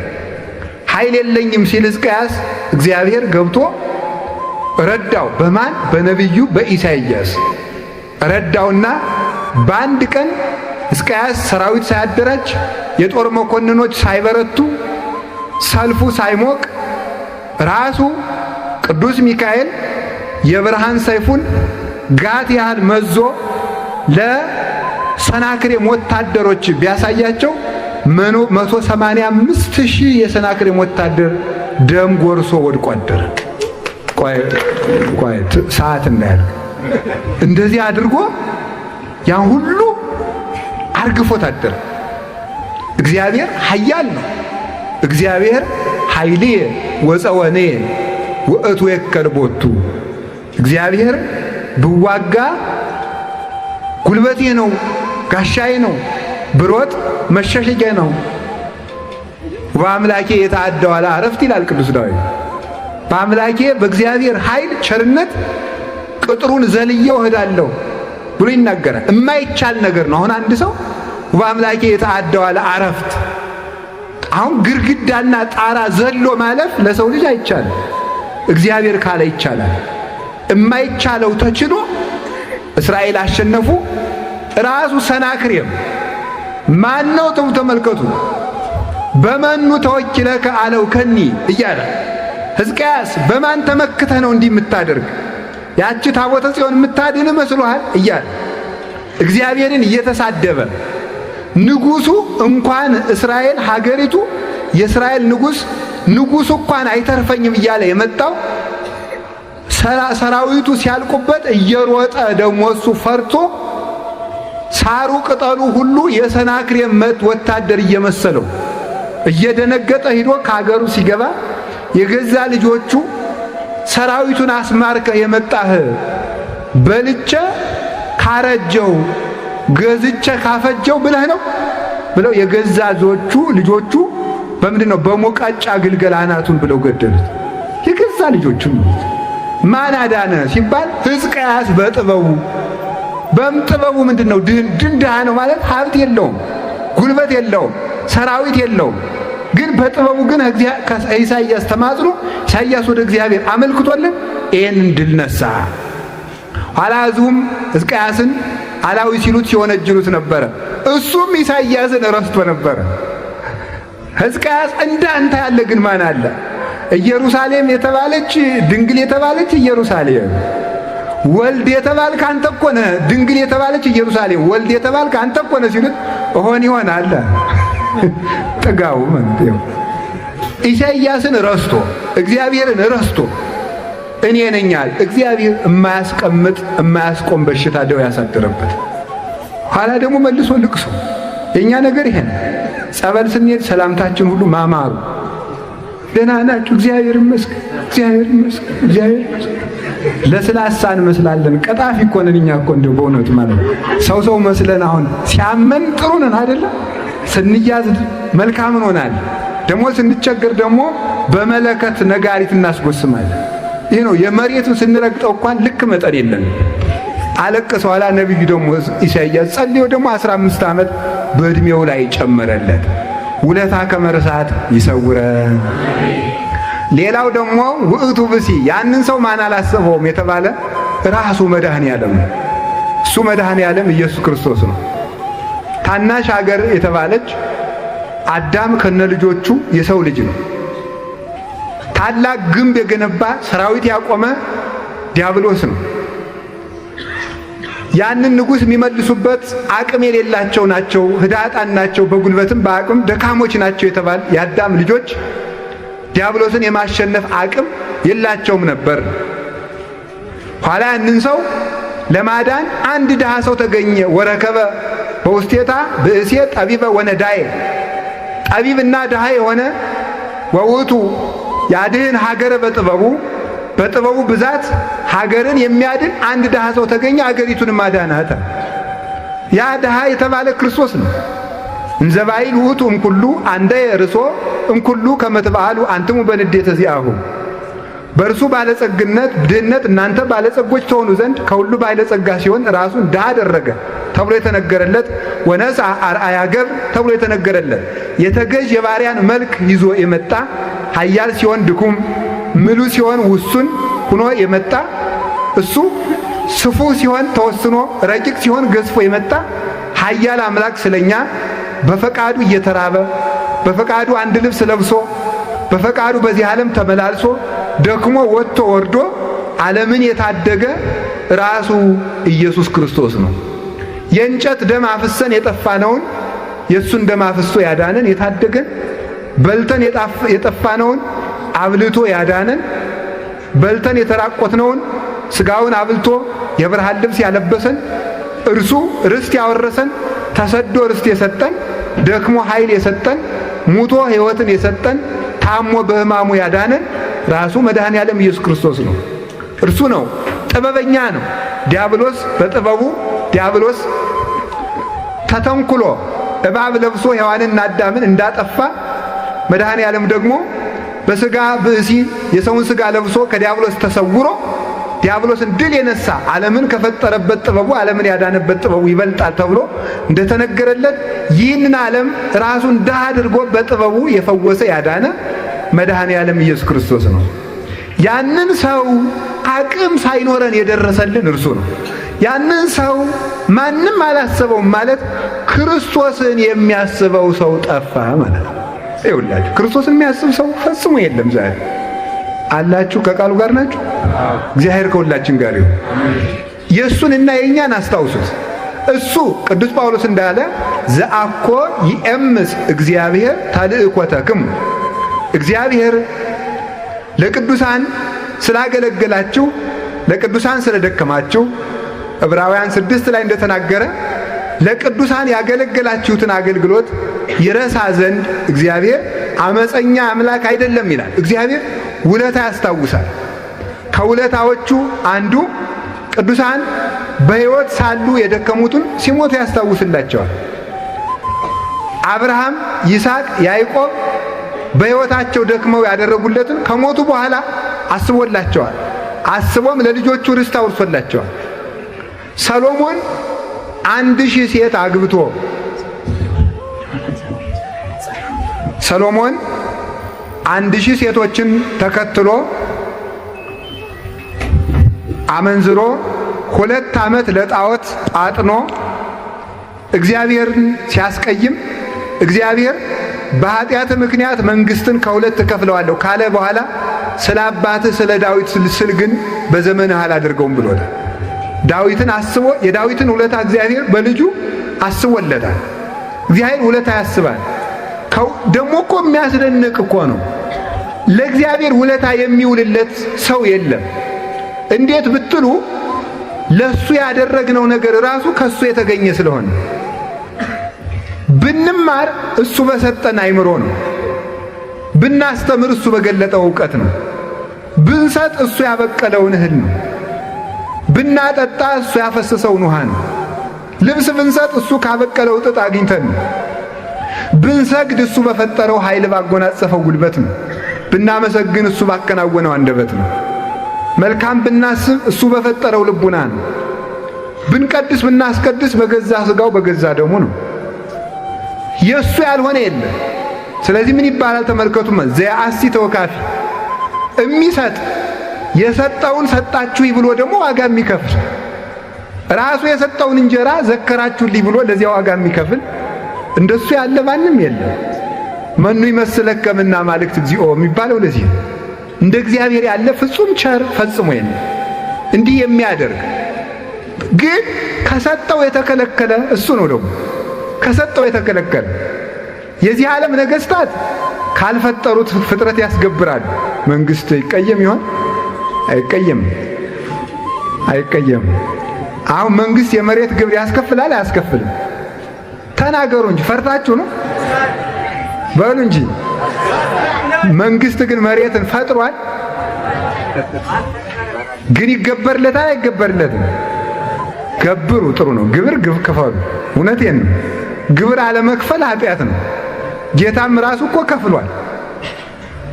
ኃይል የለኝም ሲል ሕዝቅያስ እግዚአብሔር ገብቶ ረዳው። በማን? በነቢዩ በኢሳይያስ ረዳውና በአንድ ቀን ሕዝቅያስ ሰራዊት ሳያደራጅ የጦር መኮንኖች ሳይበረቱ ሰልፉ ሳይሞቅ ራሱ ቅዱስ ሚካኤል የብርሃን ሰይፉን ጋት ያህል መዞ ለሰናክሬም ወታደሮች ቢያሳያቸው 185,000 የሰናክሬም ወታደር ደም ጎርሶ ወድቆ አደረ። ቆይ ሰዓት እናያለን። እንደዚህ አድርጎ ያን ሁሉ አርግፎት አደረ። እግዚአብሔር ኃያል ነው። እግዚአብሔር ኃይልየ ወፀወንየ ውእቱ የከል ቦቱ። እግዚአብሔር ብዋጋ ጉልበቴ ነው፣ ጋሻዬ ነው፣ ብሮጥ መሸሸጊያ ነው። በአምላኬ የተአደው አለ አረፍት ይላል ቅዱስ ዳዊት። በአምላኬ በእግዚአብሔር ኃይል ቸርነት ቅጥሩን ዘልዬው እሄዳለሁ ብሎ ይናገራል። የማይቻል ነገር ነው። አሁን አንድ ሰው በአምላኬ የተአደው አለ አረፍት። አሁን ግድግዳና ጣራ ዘሎ ማለፍ ለሰው ልጅ አይቻልም። እግዚአብሔር ካለ ይቻላል። የማይቻለው ተችሎ እስራኤል አሸነፉ። ራሱ ሰናክሬም ማን ነው? ተመልከቱ። በመኑ ተወኪለከ አለው ከኒ እያለ ሕዝቅያስ በማን ተመክተህ ነው እንዲህ የምታደርግ? ያቺ ታቦተ ጽዮን የምታድን መስሎሃል? እያለ እግዚአብሔርን እየተሳደበ ንጉሱ እንኳን እስራኤል ሀገሪቱ የእስራኤል ንጉሱ እንኳን አይተርፈኝም እያለ የመጣው ሰራዊቱ ሲያልቁበት እየሮጠ ደግሞ እሱ ፈርቶ ሳሩ ቅጠሉ ሁሉ የሰናክሬም ወታደር እየመሰለው እየደነገጠ ሂዶ ከሀገሩ ሲገባ የገዛ ልጆቹ ሰራዊቱን አስማርከህ የመጣህ በልቼ ካረጀው ገዝቼ ካፈጀው ብለህ ነው ብለው የገዛ ልጆቹ በምንድን ነው? በሞቃጫ ግልገል አናቱን ብለው ገደሉት። የገዛ ልጆቹን ማን አዳነ ሲባል ሕዝቅያስ በጥበቡ ምንድን ነው? ድንድሃ ነው ማለት ሀብት የለውም፣ ጉልበት የለውም፣ ሰራዊት የለውም። ግን በጥበቡ ግን ኢሳይያስ ተማጽኖ ኢሳይያስ ወደ እግዚአብሔር አመልክቶልን ይህንን ድል ነሳ። ኋላ ሕዝቡም ሕዝቅያስን አላዊ ሲሉት ሲወነጅሉት ነበረ። እሱም ኢሳይያስን ረስቶ ነበረ። ሕዝቅያስ እንዳንተ ያለ ግን ማን አለ? ኢየሩሳሌም የተባለች ድንግል የተባለች ኢየሩሳሌም፣ ወልድ የተባልክ አንተ እኮ ነህ። ድንግል የተባለች ኢየሩሳሌም፣ ወልድ የተባልክ አንተ እኮ ነህ ሲሉት ይሆናል ጥጋቡ ማለት ነው። ኢሳይያስን ረስቶ እግዚአብሔርን ረስቶ እኔ ነኛል። እግዚአብሔር የማያስቀምጥ የማያስቆም በሽታ ደው ያሳደረበት። ኋላ ደግሞ መልሶ ልቅሶ። የኛ ነገር ይሄን ጸበል ስንሄድ ሰላምታችን ሁሉ ማማሩ፣ ደህና ናችሁ? እግዚአብሔር ይመስገን፣ እግዚአብሔር ይመስገን፣ እግዚአብሔር ይመስገን። ለስላሳ እንመስላለን። ቀጣፊ እኮ ነን እኛ እኮ እንደው በእውነቱ ማለት ነው። ሰው መስለን አሁን ሲያመን ጥሩ ነን አይደለ? ስንያዝ መልካም እንሆናለን። ደግሞ ስንቸገር ደግሞ በመለከት ነጋሪት እናስጎስማለን። ይሄ ነው የመሬቱን ስንረግጠው እንኳን ልክ መጠን የለን። አለቀሰ። ኋላ ነብዩ ደግሞ ኢሳይያስ ጸልዮ ደግሞ 15 ዓመት በእድሜው ላይ ጨመረለት። ውለታ ከመርሳት ይሰውረን። ሌላው ደግሞ ውእቱ ብሲ ያንን ሰው ማን አላሰበውም የተባለ ራሱ መድኃኔዓለም ነው። እሱ መድኃኔዓለም ኢየሱስ ክርስቶስ ነው። ታናሽ ሀገር የተባለች አዳም ከነልጆቹ የሰው ልጅ ነው። ታላቅ ግንብ የገነባ ሰራዊት ያቆመ ዲያብሎስ ነው። ያንን ንጉሥ የሚመልሱበት አቅም የሌላቸው ናቸው፣ ህዳጣን ናቸው፣ በጉልበትም በአቅም ደካሞች ናቸው የተባለ የአዳም ልጆች ዲያብሎስን የማሸነፍ አቅም የላቸውም ነበር። ኋላ ያንን ሰው ለማዳን አንድ ድሃ ሰው ተገኘ። ወረከበ በውስቴታ ብእሴ ጠቢበ ወነዳዬ ጠቢብና ድሃ የሆነ ወውቱ ያድህን ሀገረ በጥበቡ ብዛት ሀገርን የሚያድን አንድ ድሃ ሰው ተገኘ። አገሪቱንም አዳናት። ያ ድሃ የተባለ ክርስቶስ ነው። እንዘባይል ውእቱ እምኩሉ አንደ የርሶ እምኩሉ ከመትበአሉ አንትሙ በንዴተ ዚአሁ በእርሱ ባለጸግነት ድህነት እናንተ ባለጸጎች ተሆኑ ዘንድ ከሁሉ ባለጸጋ ሲሆን ራሱን ድሃ አደረገ ተብሎ የተነገረለት ወነስአ አርአያ ገብር ተብሎ የተነገረለት የተገዥ የባሪያን መልክ ይዞ የመጣ ኃያል ሲሆን ድኩም ምሉ ሲሆን ውሱን ሆኖ የመጣ እሱ ስፉህ ሲሆን ተወስኖ ረቂቅ ሲሆን ገዝፎ የመጣ ኃያል አምላክ ስለኛ በፈቃዱ እየተራበ በፈቃዱ አንድ ልብስ ለብሶ በፈቃዱ በዚህ ዓለም ተመላልሶ ደክሞ ወጥቶ ወርዶ ዓለምን የታደገ ራሱ ኢየሱስ ክርስቶስ ነው። የእንጨት ደም አፍሰን የጠፋነውን የእሱን ደም አፍሶ ያዳነን የታደገን፣ በልተን የጠፋነውን አብልቶ ያዳነን፣ በልተን የተራቆትነውን ሥጋውን አብልቶ የብርሃን ልብስ ያለበሰን፣ እርሱ ርስት ያወረሰን፣ ተሰዶ ርስት የሰጠን፣ ደክሞ ኃይል የሰጠን፣ ሙቶ ሕይወትን የሰጠን፣ ታሞ በሕማሙ ያዳነን ራሱ መድኃኔዓለም ኢየሱስ ክርስቶስ ነው። እርሱ ነው። ጥበበኛ ነው። ዲያብሎስ በጥበቡ ዲያብሎስ ተተንኩሎ እባብ ለብሶ ሔዋንና አዳምን እንዳጠፋ መድኃኔዓለም ደግሞ በሥጋ ብእሲ የሰውን ሥጋ ለብሶ ከዲያብሎስ ተሰውሮ ዲያብሎስን ድል የነሳ ዓለምን ከፈጠረበት ጥበቡ ዓለምን ያዳነበት ጥበቡ ይበልጣል ተብሎ እንደተነገረለት ይህንን ዓለም ራሱን ድሃ አድርጎ በጥበቡ የፈወሰ ያዳነ መድኃኔዓለም ኢየሱስ ክርስቶስ ነው። ያንን ሰው አቅም ሳይኖረን የደረሰልን እርሱ ነው። ያንን ሰው ማንም አላሰበውም ማለት ክርስቶስን የሚያስበው ሰው ጠፋ ማለት ነው። ይኸውላችሁ ክርስቶስን የሚያስብ ሰው ፈጽሞ የለም። ዛሬ አላችሁ? ከቃሉ ጋር ናችሁ? እግዚአብሔር ከሁላችን ጋር ይሁን። የእሱንና የእኛን አስታውሱት። እሱ ቅዱስ ጳውሎስ እንዳለ ዘአኮ ይእምስ እግዚአብሔር ታልእኮተክሙ እግዚአብሔር ለቅዱሳን ስላገለገላችሁ ለቅዱሳን ስለደከማችሁ ዕብራውያን 6 ላይ እንደተናገረ ለቅዱሳን ያገለገላችሁትን አገልግሎት ይረሳ ዘንድ እግዚአብሔር አመፀኛ አምላክ አይደለም ይላል። እግዚአብሔር ውለታ ያስታውሳል። ከውለታዎቹ አንዱ ቅዱሳን በሕይወት ሳሉ የደከሙትን ሲሞቱ ያስታውስላቸዋል። አብርሃም፣ ይስሐቅ፣ ያዕቆብ በሕይወታቸው ደክመው ያደረጉለትን ከሞቱ በኋላ አስቦላቸዋል። አስቦም ለልጆቹ ርስት አውርሶላቸዋል። ሰሎሞን 1000 ሴት አግብቶ ሰሎሞን 1000 ሴቶችን ተከትሎ አመንዝሮ 2 ዓመት ለጣዖት አጥኖ እግዚአብሔርን ሲያስቀይም እግዚአብሔር በኃጢአት ምክንያት መንግስትን ከሁለት እከፍለዋለሁ ካለ በኋላ ስለ አባትህ ስለ ዳዊት ስል ግን በዘመንህ አላደርገውም ብሎታል። ዳዊትን አስቦ የዳዊትን ውለታ እግዚአብሔር በልጁ አስቦለታል። እግዚአብሔር ውለታ ያስባል። ደግሞ እኮ የሚያስደንቅ እኮ ነው። ለእግዚአብሔር ውለታ የሚውልለት ሰው የለም። እንዴት ብትሉ ለሱ ያደረግነው ነገር ራሱ ከሱ የተገኘ ስለሆነ ብንማር እሱ በሰጠን አይምሮ ነው። ብናስተምር እሱ በገለጠው ዕውቀት ነው። ብንሰጥ እሱ ያበቀለውን እህል ነው። ብናጠጣ እሱ ያፈሰሰውን ውሃ ነው። ልብስ ብንሰጥ እሱ ካበቀለው ጥጥ አግኝተን ነው። ብንሰግድ እሱ በፈጠረው ኃይል ባጎናጸፈው ጉልበት ነው። ብናመሰግን እሱ ባከናወነው አንደበት ነው። መልካም ብናስብ እሱ በፈጠረው ልቡና ነው። ብንቀድስ ብናስቀድስ በገዛ ሥጋው በገዛ ደሙ ነው። የእሱ ያልሆነ የለም። ስለዚህ ምን ይባላል ተመልከቱማ፣ ዘያአሲ ተወካፊ የሚሰጥ የሰጠውን ሰጣችሁ ብሎ ደግሞ ዋጋ የሚከፍል ራሱ የሰጠውን እንጀራ ዘከራችሁልኝ ብሎ ለዚያ ዋጋ የሚከፍል እንደሱ ያለ ማንም የለም። መኑ ይመስለከ እምነ አማልክት እግዚኦ የሚባለው ለዚህ እንደ እግዚአብሔር ያለ ፍጹም ቸር ፈጽሞ የለም። እንዲህ የሚያደርግ ግን ከሰጠው የተከለከለ እሱ ነው። ደግሞ ከሰጠው የተከለከለ የዚህ ዓለም ነገሥታት ካልፈጠሩት ፍጥረት ያስገብራሉ። መንግስት ይቀየም ይሆን? አይቀየም፣ አይቀየም። አሁን መንግስት የመሬት ግብር ያስከፍላል አያስከፍልም? ተናገሩ እንጂ ፈርታችሁ ነው በሉ እንጂ። መንግስት ግን መሬትን ፈጥሯል። ግን ይገበርለታል አይገበርለትም? ገብሩ፣ ጥሩ ነው። ግብር ክፈሉ። እውነቴን ነው። ግብር አለመክፈል ኃጢአት ነው። ጌታም ራሱ እኮ ከፍሏል።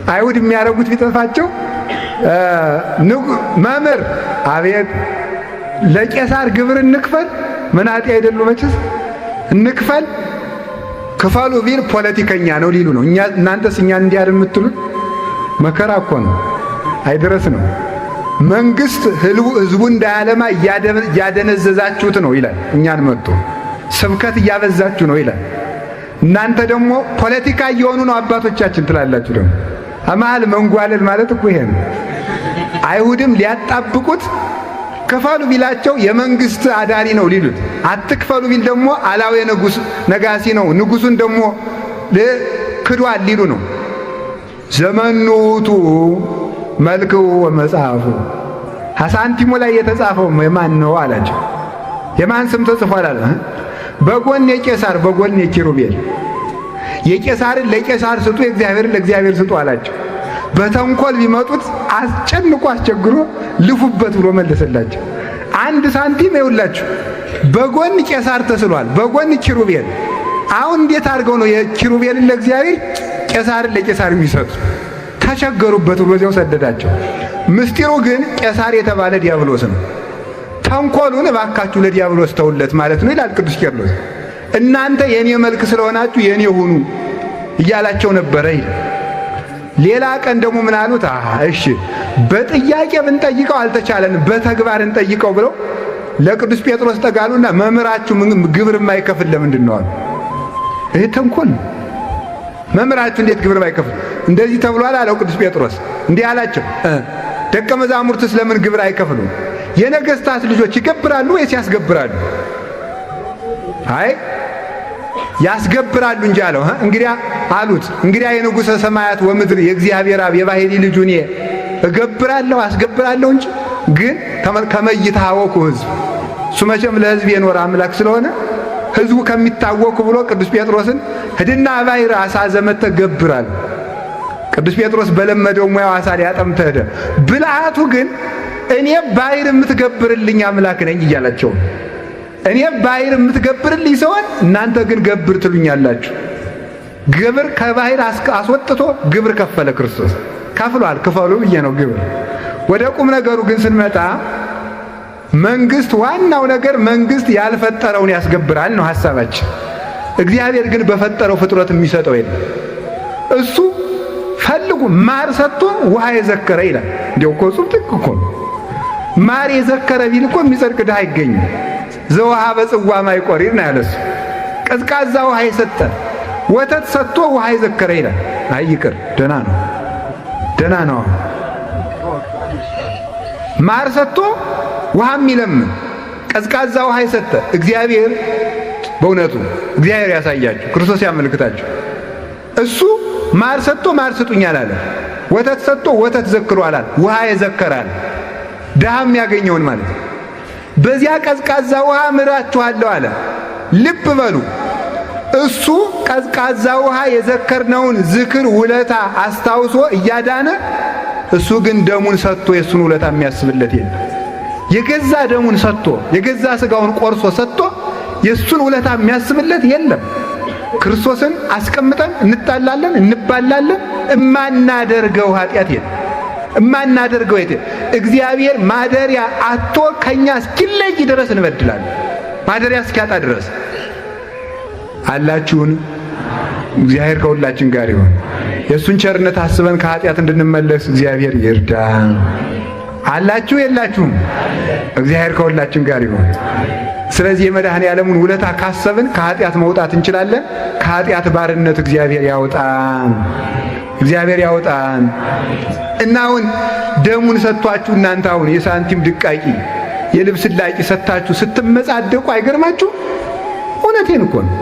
አይሁድ የሚያረጉት ቢጠፋቸው መምህር አቤት ለቄሳር ግብር እንክፈል፣ መናጢ አይደሉ መችስ እንክፈል ክፈሉ ቢል ፖለቲከኛ ነው ሊሉ ነው። እናንተስ እኛን እንዲያር የምትሉት መከራ እኮ ነው፣ አይደረስ ነው። መንግስት ህዝቡ እንዳያለማ እያደነዘዛችሁት ነው ይላል። እኛን መጥቶ ስብከት እያበዛችሁ ነው ይላል። እናንተ ደግሞ ፖለቲካ እየሆኑ ነው አባቶቻችን ትላላችሁ። ደግሞ አማል መንጓለል ማለት እኮ ይሄ ነው። አይሁድም ሊያጣብቁት ክፈሉ ቢላቸው የመንግስት አዳሪ ነው ሊሉት፣ አትክፈሉ ቢል ደግሞ አላዊ ንጉስ ነጋሲ ነው ንጉሱን ደግሞ ክዷል ሊሉ ነው። ዘመኑቱ መልክው ወመጽሐፉ ሐሳንቲሙ ላይ የተጻፈው የማን ነው አላቸው። የማን ስም ተጽፏል አለ? በጎን የቄሳር በጎን የኪሩቤል። የቄሳርን ለቄሳር ስጡ፣ የእግዚአብሔርን ለእግዚአብሔር ስጡ አላቸው። በተንኮል ቢመጡት አስጨንቆ አስቸግሮ ልፉበት ብሎ መለሰላቸው። አንድ ሳንቲም ይውላችሁ በጎን ቄሳር ተስሏል፣ በጎን ኪሩቤል። አሁን እንዴት አድርገው ነው የኪሩቤልን ለእግዚአብሔር ቄሳርን ለቄሳር የሚሰጡ? ተቸገሩበት ብሎ እዚያው ሰደዳቸው። ምስጢሩ ግን ቄሳር የተባለ ዲያብሎስ ነው። ተንኮሉን እባካችሁ ለዲያብሎስ ተውለት ማለት ነው ይላል ቅዱስ ቄርሎስ። እናንተ የኔ መልክ ስለሆናችሁ የኔ ሁኑ እያላቸው ነበረ ይላል። ሌላ ቀን ደግሞ ምን አሉት? እሺ በጥያቄ ብንጠይቀው አልተቻለንም፣ በተግባር እንጠይቀው ብለው ለቅዱስ ጴጥሮስ ጠጋሉና መምህራችሁ ግብር የማይከፍል ለምንድን ነው አሉ። ይሄ ተንኮል። መምህራችሁ እንዴት ግብር የማይከፍል እንደዚህ ተብሏል አለው ቅዱስ ጴጥሮስ። እንዲህ አላቸው፣ ደቀ መዛሙርትስ ለምን ግብር አይከፍሉም? የነገስታት ልጆች ይገብራሉ ወይስ ያስገብራሉ? አይ ያስገብራሉ እንጂ አለው። እንግዲያ አሉት፣ እንግዲያ የንጉሠ ሰማያት ወምድር የእግዚአብሔር አብ የባሕሪ ልጁ እኔ እገብራለሁ አስገብራለሁ እንጂ ግን ከመይታወኩ ሕዝብ እሱ መቼም ለሕዝብ የኖረ አምላክ ስለሆነ ሕዝቡ ከሚታወኩ ብሎ ቅዱስ ጴጥሮስን ሂድና ባሕር አሳ ዘመተህ ገብራል። ቅዱስ ጴጥሮስ በለመደው ሙያው አሳ ሊያጠምድ ሄደ። ብልሃቱ ግን እኔ ባሕር የምትገብርልኝ አምላክ ነኝ እያላቸው፣ እኔ ባሕር የምትገብርልኝ ሰውን እናንተ ግን ገብር ትሉኛላችሁ። ግብር ከባሕር አስወጥቶ ግብር ከፈለ ክርስቶስ። ከፍሏል፣ ክፈሉ ብዬ ነው ግብር። ወደ ቁም ነገሩ ግን ስንመጣ መንግስት፣ ዋናው ነገር መንግስት ያልፈጠረውን ያስገብራል ነው ሐሳባችን። እግዚአብሔር ግን በፈጠረው ፍጥረት የሚሰጠው የለም። እሱ ፈልጉ ማር ሰጥቶ ውሃ የዘከረ ይላል። እንዲያው እኮ እሱም ጥቅ እኮ ማር የዘከረ ቢል እኮ የሚጸድቅ ድሃ አይገኝም። ዘውሃ በጽዋ ማይቆሪር ነው ያለሱ። ቀዝቃዛ ውሃ የሰጠ ወተት ሰጥቶ ውሃ የዘከረ ይላል። አይ ይቅር፣ ደህና ነው፣ ደህና ነው። ማር ሰጥቶ ውሃ የሚለምን ቀዝቃዛ ውሃ የሰጠ እግዚአብሔር፣ በእውነቱ እግዚአብሔር ያሳያችሁ፣ ክርስቶስ ያመልክታችሁ። እሱ ማር ሰጥቶ ማር ስጡኛል አለ። ወተት ሰጥቶ ወተት ዘክሯል አለ። ውሃ የዘከራል ድሃም ያገኘውን ማለት ነው። በዚያ ቀዝቃዛ ውሃ ምራችኋለሁ አለ። ልብ በሉ፣ እሱ ቀዝቃዛ ውሃ የዘከርነውን ዝክር ውለታ አስታውሶ እያዳነ፣ እሱ ግን ደሙን ሰጥቶ የእሱን ውለታ የሚያስብለት የለም። የገዛ ደሙን ሰጥቶ የገዛ ሥጋውን ቆርሶ ሰጥቶ የእሱን ውለታ የሚያስብለት የለም። ክርስቶስን አስቀምጠን እንጣላለን፣ እንባላለን። እማናደርገው ኃጢአት የለም። እማናደርገው እግዚአብሔር ማደሪያ አጥቶ ከኛ እስኪለይ ድረስ እንበድላለን። ማደሪያ እስኪያጣ ድረስ አላችሁን? እግዚአብሔር ከሁላችን ጋር ይሁን። የእሱን ቸርነት አስበን ከኃጢአት እንድንመለስ እግዚአብሔር ይርዳን። አላችሁ የላችሁም? እግዚአብሔር ከሁላችን ጋር ይሁን። ስለዚህ የመድኃኔ ዓለሙን ውለታ ካሰብን ከኃጢአት መውጣት እንችላለን። ከኃጢአት ባርነት እግዚአብሔር ያውጣን። እግዚአብሔር ያውጣን። እና አሁን ደሙን ሰጥቷችሁ እናንተ አሁን የሳንቲም ድቃቂ የልብስ ላቂ ሰጥታችሁ ስትመጻደቁ አይገርማችሁ? እውነቴን እኮ ነው።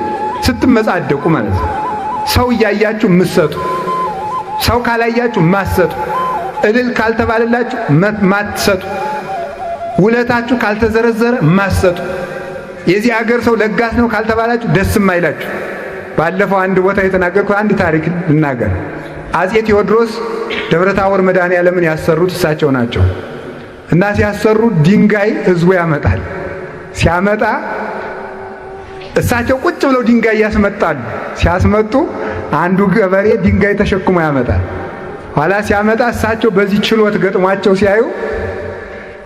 ስትመጻደቁ ማለት ነው። ሰው እያያችሁ የምትሰጡ፣ ሰው ካላያችሁ ማትሰጡ፣ እልል ካልተባለላችሁ ማትሰጡ፣ ውለታችሁ ካልተዘረዘረ ማትሰጡ፣ የዚህ አገር ሰው ለጋስ ነው ካልተባላችሁ ደስ የማይላችሁ። ባለፈው አንድ ቦታ የተናገርኩ አንድ ታሪክ ልናገር። አፄ ቴዎድሮስ ደብረ ታቦር መድኃኔ ዓለምን ያሰሩት እሳቸው ናቸው። እና ሲያሰሩ ድንጋይ ህዝቡ ያመጣል። ሲያመጣ እሳቸው ቁጭ ብለው ድንጋይ ያስመጣሉ። ሲያስመጡ አንዱ ገበሬ ድንጋይ ተሸክሞ ያመጣል። ኋላ ሲያመጣ እሳቸው በዚህ ችሎት ገጥሟቸው ሲያዩ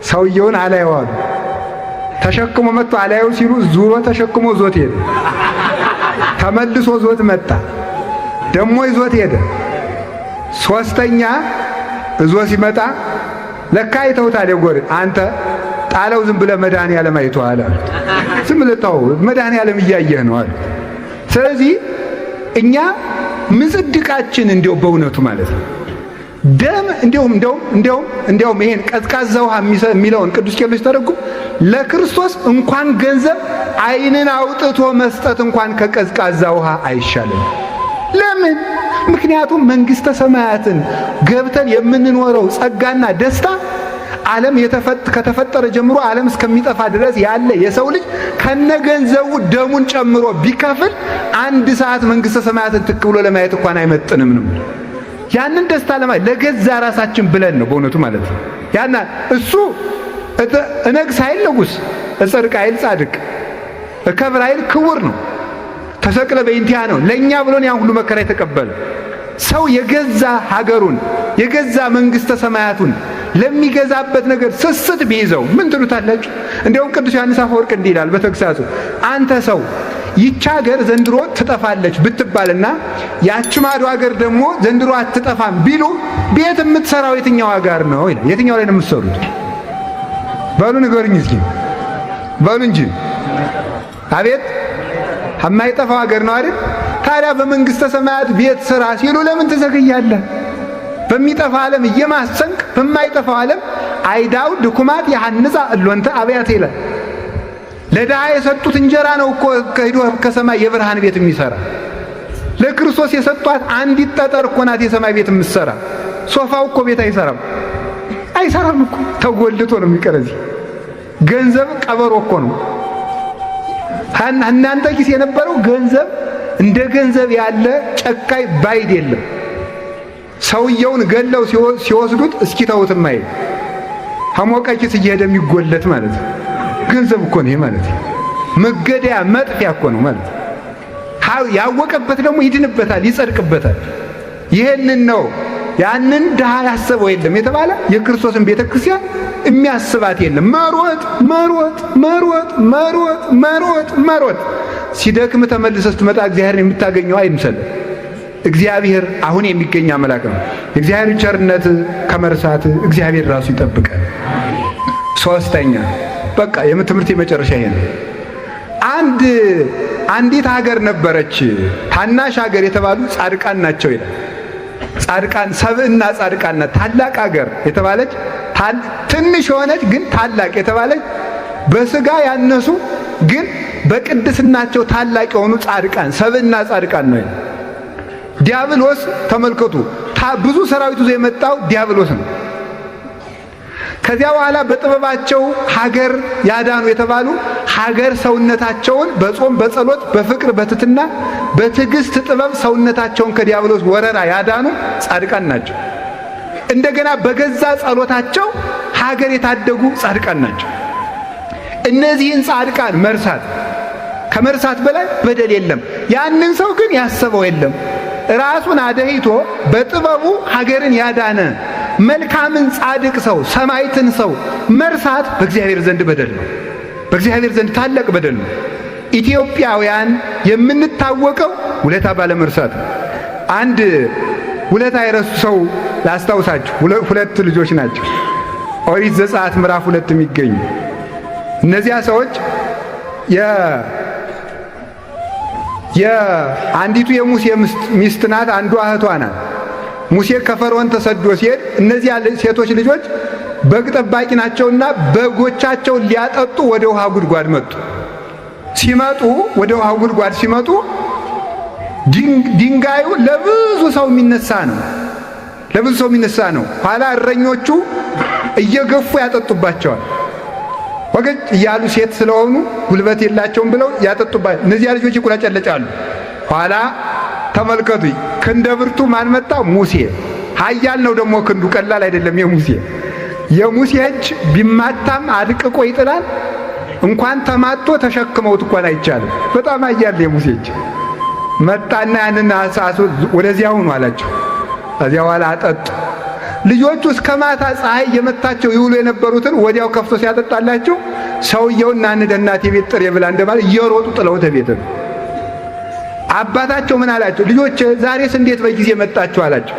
ሰውየውን አላየዋሉ። ተሸክሞ መጥቶ አላየው ሲሉ ዙሮ ተሸክሞ ዞት ሄደ። ተመልሶ ዞት መጣ። ደሞ ይዞት ሄደ። ሶስተኛ እዞ ሲመጣ ለካ አይተውታል። የጎረቤት አንተ ጣለው ዝም ብለህ መድኃኔ ዓለም አይተዋል አሉት። ዝም ብለህ ተው መድኃኔ ዓለም እያየህ ነው አሉት። ስለዚህ እኛ ምጽድቃችን እንዲያው በእውነቱ ማለት ነው ደም እንዲያውም ይሄን ቀዝቃዛ ውሃ የሚለውን ቅዱስ ቄርሎስ ተረጉም ለክርስቶስ እንኳን ገንዘብ ዓይንን አውጥቶ መስጠት እንኳን ከቀዝቃዛ ውሃ አይሻልም። ለምን? ምክንያቱም መንግሥተ ሰማያትን ገብተን የምንኖረው ጸጋና ደስታ ዓለም ከተፈጠረ ጀምሮ ዓለም እስከሚጠፋ ድረስ ያለ የሰው ልጅ ከነገንዘቡ ደሙን ጨምሮ ቢከፍል አንድ ሰዓት መንግሥተ ሰማያትን ትክ ብሎ ለማየት እንኳን አይመጥንም ነው። ያንን ደስታ ለማየት ለገዛ ራሳችን ብለን ነው በእውነቱ ማለት ነው። ያና እሱ እነግስ ኃይል ንጉሥ፣ እጸድቅ ኃይል ጻድቅ፣ እከብር ኃይል ክቡር ነው። ተሰቅለ በእንቲያ ነው ለኛ ብሎን ያን ሁሉ መከራ የተቀበለ ሰው የገዛ ሀገሩን የገዛ መንግሥተ ሰማያቱን ለሚገዛበት ነገር ስስት ቢይዘው ምን ትሉታላችሁ? እንዲያውም ቅዱስ ዮሐንስ አፈወርቅ እንዲህ ይላል በተግሳጹ አንተ ሰው ይህች ሀገር ዘንድሮ ትጠፋለች ብትባልና ያች ማዶ ሀገር ደግሞ ዘንድሮ አትጠፋም ቢሉ ቤት የምትሰራው የትኛው ሀገር ነው ይላል። የትኛው ላይ ነው የምትሰሩት? በሉ ንገሩኝ እስኪ በሉ እንጂ። አቤት የማይጠፋው ሀገር ነው አይደል? ታዲያ በመንግሥተ ሰማያት ቤት ስራ ሲሉ ለምን ትዘግያለህ? በሚጠፋ ዓለም እየማሰንክ በማይጠፋው ዓለም አይዳው ድኩማት ያሐንጻ እሎንተ አብያተ ይላል። ለድሃ የሰጡት እንጀራ ነው እኮ ከሄዶ ከሰማይ የብርሃን ቤት የሚሰራ። ለክርስቶስ የሰጧት አንዲት ጠጠር እኮ ናት የሰማይ ቤት የምትሰራ። ሶፋው እኮ ቤት አይሰራም እኮ ተጎልቶ ነው የሚቀር። እዚህ ገንዘብ ቀበሮ እኮ ነው። እናንተ ኪስ የነበረው ገንዘብ እንደ ገንዘብ ያለ ጨካይ ባይድ የለም። ሰውየውን ገለው ሲወስዱት እስኪ ተውት ማይል ሐሞቀ ኪስ እየሄደ የሚጎለት ማለት ነው። ገንዘብ እኮ ነው ማለት ነው። መገደያ መጥፊያ እኮ ነው ማለት ነው። ያወቀበት ደግሞ ይድንበታል፣ ይጸድቅበታል። ይሄንን ነው ያንን ድሃ ያሰበው የለም የተባለ የክርስቶስን ቤተክርስቲያን የሚያስባት የለም። መሮጥ ሲደክም ተመልሰህ ስትመጣ እግዚአብሔርን የምታገኘው አይምሰልህ። እግዚአብሔር አሁን የሚገኝ አምላክ ነው። የእግዚአብሔር ቸርነት ከመርሳት እግዚአብሔር ራሱ ይጠብቃል። ሶስተኛ በቃ የትምህርት የመጨረሻ ይሄ ነው። አንድ አንዲት ሀገር ነበረች፣ ታናሽ ሀገር የተባሉ ጻድቃን ናቸው ይላል። ጻድቃን ሰብእና ጻድቃን ናት። ታላቅ ሀገር የተባለች ትንሽ የሆነች ግን ታላቅ የተባለች በስጋ ያነሱ ግን በቅድስናቸው ታላቅ የሆኑ ጻድቃን ሰብእና ጻድቃን ነው። ዲያብሎስ ተመልከቱ፣ ብዙ ሰራዊት ይዞ የመጣው ዲያብሎስ ነው። ከዚያ በኋላ በጥበባቸው ሀገር ያዳኑ የተባሉ ሀገር ሰውነታቸውን በጾም በጸሎት በፍቅር በትትና በትዕግስት ጥበብ ሰውነታቸውን ከዲያብሎስ ወረራ ያዳኑ ጻድቃን ናቸው። እንደገና በገዛ ጸሎታቸው ሀገር የታደጉ ጻድቃን ናቸው። እነዚህን ጻድቃን መርሳት ከመርሳት በላይ በደል የለም። ያንን ሰው ግን ያሰበው የለም። ራሱን አደህይቶ በጥበቡ ሀገርን ያዳነ መልካምን ጻድቅ ሰው ሰማዕትን ሰው መርሳት በእግዚአብሔር ዘንድ በደል ነው። በእግዚአብሔር ዘንድ ታላቅ በደል ነው። ኢትዮጵያውያን የምንታወቀው ውለታ ባለመርሳት ነው። አንድ ውለታ የረሱ ሰው ላስታውሳችሁ። ሁለት ልጆች ናቸው። ኦሪት ዘጸአት ምዕራፍ 2 የሚገኙ እነዚያ ሰዎች የአንዲቱ የሙሴ ሚስት ናት፣ አንዷ እህቷ ናት። ሙሴ ከፈርዖን ተሰዶ ሲሄድ እነዚያ ሴቶች ልጆች በግ ጠባቂ ናቸውና በጎቻቸውን ሊያጠጡ ወደ ውሃ ጉድጓድ መጡ። ወደ ውሃ ጉድጓድ ሲመጡ ድንጋዩ ለብዙ ሰው የሚነሳ ነው። ኋላ እረኞቹ እየገፉ ያጠጡባቸዋል። ወገጭ እያሉ ሴት ስለሆኑ ጉልበት የላቸውም ብለው ያጠጡባቸው። እነዚያ ልጆች ይቁለጨለጫሉ። ኋላ ተመልከቱ፣ ክንደ ብርቱ ማን መጣ? ሙሴ። ኃያል ነው ደግሞ ክንዱ፣ ቀላል አይደለም። የሙሴ እጅ ቢማታም አድቅቆ ይጥላል። እንኳን ተማቶ ተሸክመውት እንኳን አይቻልም። በጣም ኃያል የሙሴ እጅ መጣና ያንን አሳሱ ወደዚያ ሁኑ አላቸው። ከዚያ በኋላ አጠጡ። ልጆቹ እስከ ማታ ፀሐይ የመታቸው ይውሉ የነበሩትን ወዲያው ከፍቶ ሲያጠጣላቸው ሰውየውና እናቴ ቤት ጥሬ ብላ እንደማለት እየሮጡ ጥለውት ቤት ነው። አባታቸው ምን አላቸው? ልጆች ዛሬስ እንዴት በጊዜ መጣችሁ አላቸው።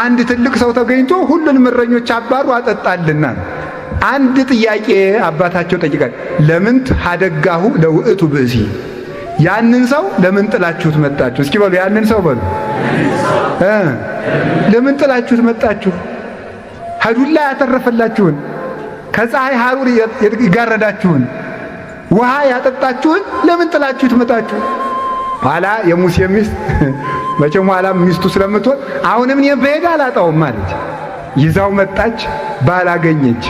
አንድ ትልቅ ሰው ተገኝቶ ሁሉንም እረኞች አባሩ አጠጣልና። አንድ ጥያቄ አባታቸው ጠይቃል። ለምንት ሀደጋሁ ለውእቱ ብእሲ፣ ያንን ሰው ለምን ጥላችሁት መጣችሁ? እስኪ በሉ ያንን ሰው በሉ ለምን ጥላችሁት መጣችሁ? ሀዱላ ያተረፈላችሁን፣ ከፀሐይ ሐሩር ይጋረዳችሁን፣ ውሃ ያጠጣችሁን ለምን ጥላችሁት መጣችሁ? ኋላ የሙሴ ሚስት መቼም ኋላ ሚስቱ ስለምትሆን አሁንም እኔ በሄድ አላጣውም ማለት ይዛው መጣች። ባላገኘች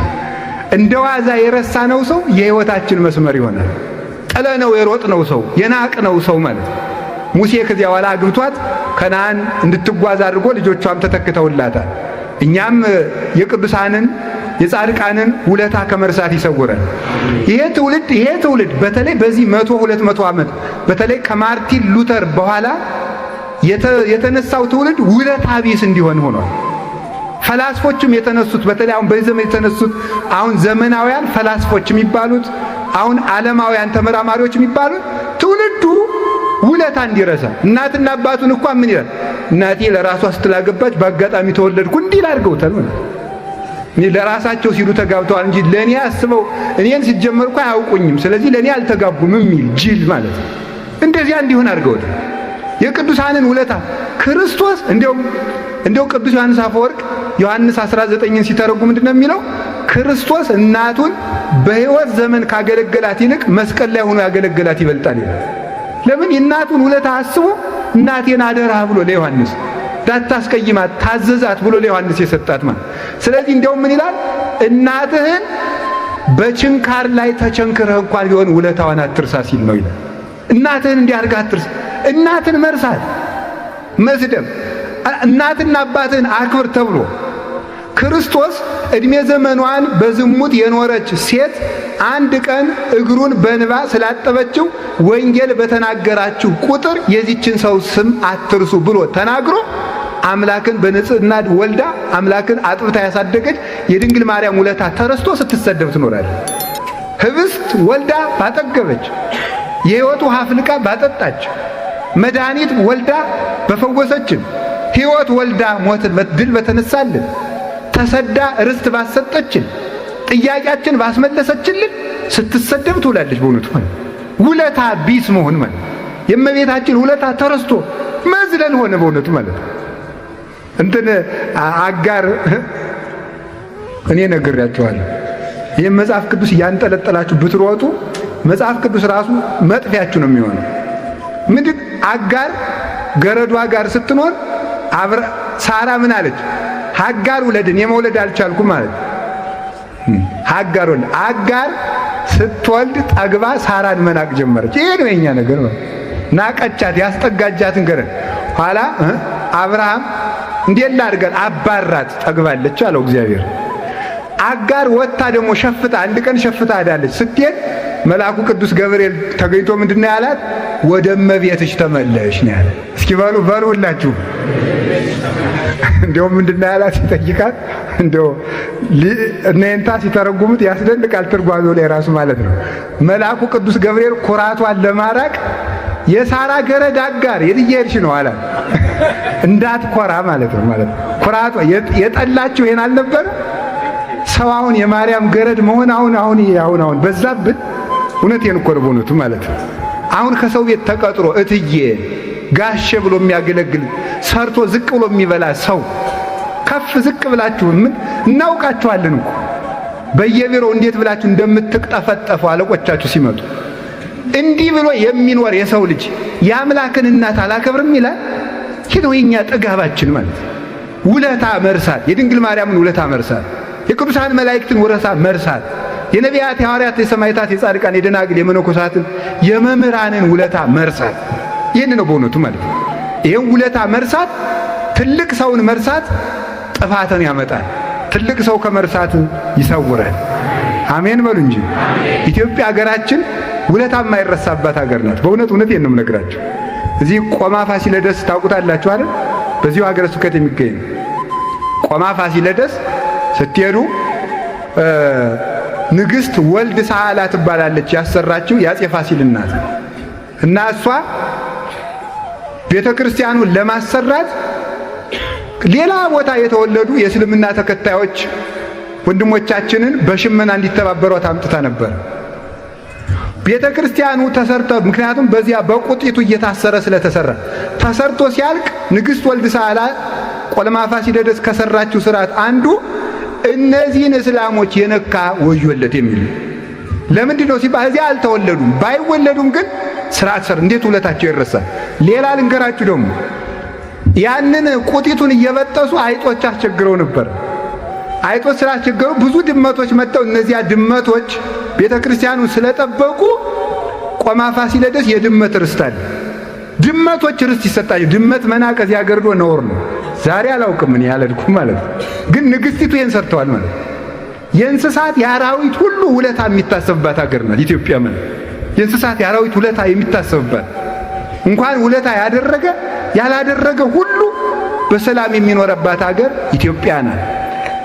እንደ ዋዛ የረሳነው ሰው የሕይወታችን መስመር ይሆናል። ጥለነው የሮጥነው ሰው የናቅነው ሰው ማለት ሙሴ ከዚያ በኋላ አግብቷት ከነዓን እንድትጓዝ አድርጎ ልጆቿም ተተክተውላታል። እኛም የቅዱሳንን የጻድቃንን ውለታ ከመርሳት ይሰውረን። ይሄ ትውልድ በተለይ በዚህ 100-200 ዓመት በተለይ ከማርቲን ሉተር በኋላ የተነሳው ትውልድ ውለታ ቢስ እንዲሆን ሆኗል። ፈላስፎችም የተነሱት በተለይ አሁን በዚህ ዘመን የተነሱት አሁን ዘመናውያን ፈላስፎች የሚባሉት አሁን ዓለማውያን ተመራማሪዎች የሚባሉት ትውልዱ ውለታ እንዲረሳ እናትና አባቱን እንኳን ምን ይላል? እናቴ ለራሷ ስትላገባች በአጋጣሚ ተወለድኩ እንዲል አድርገውታል። እኔ ለራሳቸው ሲሉ ተጋብተዋል እንጂ ለኔ አስበው እኔን ሲጀመር እንኳን አያውቁኝም፣ ስለዚህ ለኔ አልተጋቡም የሚል ጅል ማለት ነው። እንደዚያ እንዲሆን አድርገውታል። የቅዱሳንን ውለታ ክርስቶስ እንደው ቅዱስ ዮሐንስ አፈወርቅ ዮሐንስ 19ን ሲተረጉም ምንድነው የሚለው? ክርስቶስ እናቱን በሕይወት ዘመን ካገለገላት ይልቅ መስቀል ላይ ሆኖ ያገለገላት ይበልጣል ይላል። ለምን? የእናቱን ውለታ አስቦ እናቴን አደራ ብሎ ለዮሐንስ እንዳታስቀይማት ታዘዛት ብሎ ለዮሐንስ የሰጣት ማለት። ስለዚህ እንደውም ምን ይላል? እናትህን በችንካር ላይ ተቸንክረህ እንኳን ቢሆን ውለታዋን አትርሳ ሲል ነው ይላል። እናትህን እንዲያርጋ አትርሳ። እናትን መርሳት መስደብ፣ እናትና አባትህን አክብር ተብሎ ክርስቶስ ዕድሜ ዘመኗን በዝሙት የኖረች ሴት አንድ ቀን እግሩን በእንባ ስላጠበችው ወንጌል በተናገራችሁ ቁጥር የዚችን ሰው ስም አትርሱ ብሎ ተናግሮ አምላክን በንጽህና ወልዳ አምላክን አጥብታ ያሳደገች የድንግል ማርያም ውለታ ተረስቶ ስትሰደብ ትኖራለች። ህብስት ወልዳ ባጠገበች፣ የሕይወት ውሃ አፍልቃ ባጠጣች፣ መድኃኒት ወልዳ በፈወሰችን፣ ሕይወት ወልዳ ሞት ድል በተነሳልን፣ ተሰዳ ርስት ባሰጠችን፣ ጥያቄያችን ባስመለሰችልን ስትሰደብ ትውላለች። በእውነቱ ውለታ ቢስ መሆን ማለት የእመቤታችን ውለታ ተረስቶ መዝለል ሆነ በእውነቱ ማለት ነው። እንትን አጋር እኔ ነግሬያችኋለሁ። ይህም መጽሐፍ ቅዱስ እያንጠለጠላችሁ ብትሮጡ መጽሐፍ ቅዱስ ራሱ መጥፊያችሁ ነው የሚሆነው። ምንድን አጋር ገረዷ ጋር ስትኖር ሳራ ምን አለች? ሀጋር ውለድን የመውለድ አልቻልኩም ማለት ሀጋር ወለድ። አጋር ስትወልድ ጠግባ ሳራን መናቅ ጀመረች። ይሄ ነው የኛ ነገር ነው። ናቀቻት፣ ያስጠጋጃትን ገረድ። ኋላ አብርሃም እንዴት ላድርጋት? አባራት፣ ጠግባለች አለው እግዚአብሔር። አጋር ወጣ ደግሞ ሸፍታ፣ አንድ ቀን ሸፍታ ሄዳለች። ስትሄድ መልአኩ ቅዱስ ገብርኤል ተገኝቶ ምንድነው ያላት? ወደ እመቤትሽ ተመለሽ ነው ያላት። እስኪ በሉ ሁላችሁ እንደው ምንድነው ያላት ሲጠይቃት፣ እንደው እነንታ ሲተረጉሙት ያስደንቃል። ትርጓሜው ላይ ራሱ ማለት ነው። መልአኩ ቅዱስ ገብርኤል ኩራቷን ለማራቅ የሳራ ገረድ አጋር የልየርሽ ነው አላት። እንዳትኮራ ማለት ነው። ኩራቷ የጠላችሁ ይሄን አልነበረ ሰው አሁን የማርያም ገረድ መሆን አሁን በዛብን። እውነቴን እኮ ነው በእውነቱ ማለት ነው። አሁን ከሰው ቤት ተቀጥሮ እትዬ ጋሼ ብሎ የሚያገለግል ሰርቶ ዝቅ ብሎ የሚበላ ሰው ከፍ ዝቅ ብላችሁ ምን እናውቃችኋለን እኮ በየቢሮው እንዴት ብላችሁ እንደምትቀጠፈጠፉ አለቆቻችሁ ሲመጡ እንዲህ ብሎ የሚኖር የሰው ልጅ የአምላክን እናት አላከብርም ይላል። ይህ ነው የኛ ጥጋባችን ማለት ነው። ውለታ መርሳት፣ የድንግል ማርያምን ውለታ መርሳት፣ የቅዱሳን መላእክትን ውለታ መርሳት፣ የነቢያት፣ የሐዋርያት፣ የሰማዕታት፣ የጻድቃን፣ የደናግል፣ የመነኮሳትን፣ የመምህራንን ውለታ መርሳት። ይህን ነው በእውነቱ ማለት ነው። ይህን ውለታ መርሳት፣ ትልቅ ሰውን መርሳት ጥፋትን ያመጣል። ትልቅ ሰው ከመርሳት ይሰውራል። አሜን በሉ እንጂ። ኢትዮጵያ ሀገራችን ውለታ የማይረሳባት ሀገር ናት። እውነቴን ነው የምነግራችሁ። እዚህ ቆማ ፋሲለደስ ታውቁታላችሁ አይደል? በዚሁ ሀገረ ስብከት የሚገኝ ቆማ ፋሲለደስ ስትሄዱ ንግሥት ወልድ ሳህላ ትባላለች። ያሰራችው የአፄ ፋሲል እናት እና እሷ ቤተ ክርስቲያኑን ለማሰራት ሌላ ቦታ የተወለዱ የእስልምና ተከታዮች ወንድሞቻችንን በሽመና እንዲተባበሯት አምጥታ ነበር። ቤተ ክርስቲያኑ ተሰርቶ፣ ምክንያቱም በዚያ በቁጢቱ እየታሰረ ስለተሰራ ተሰርቶ ሲያልቅ ንግሥት ወልድ ሳህላ ቆለማ ፋሲለደስ ከሰራችው ስርዓት አንዱ እነዚህን እስላሞች የነካ ወዮለት የሚል። ለምንድን ነው ሲባል እዚያ አልተወለዱም። ባይወለዱም ግን ስርዓት ሰር እንዴት ውለታቸው ይረሳል? ሌላ ልንገራችሁ ደግሞ ያንን ቁጢቱን እየበጠሱ አይጦች አስቸግረው ነበር። አይጦች ስላስቸገሩ ብዙ ድመቶች መጥተው እነዚያ ድመቶች ቤተ ክርስቲያኑን ስለጠበቁ ቆማ ፋሲለደስ የድመት ርስት አለ። ድመቶች ርስት ይሰጣቸው። ድመት መናቅ እዚያ ገርዶ ነውር ነው። ዛሬ አላውቅም ምን ያለድኩ ማለት ነው። ግን ንግሥቲቱ ይሄን ሰርተዋል ማለት የእንስሳት የአራዊት ሁሉ ውለታ የሚታሰብባት ሀገር ናት ኢትዮጵያ ማለት። የእንስሳት የአራዊት ውለታ የሚታሰብባት እንኳን ውለታ ያደረገ ያላደረገ ሁሉ በሰላም የሚኖርባት ሀገር ኢትዮጵያ ናት።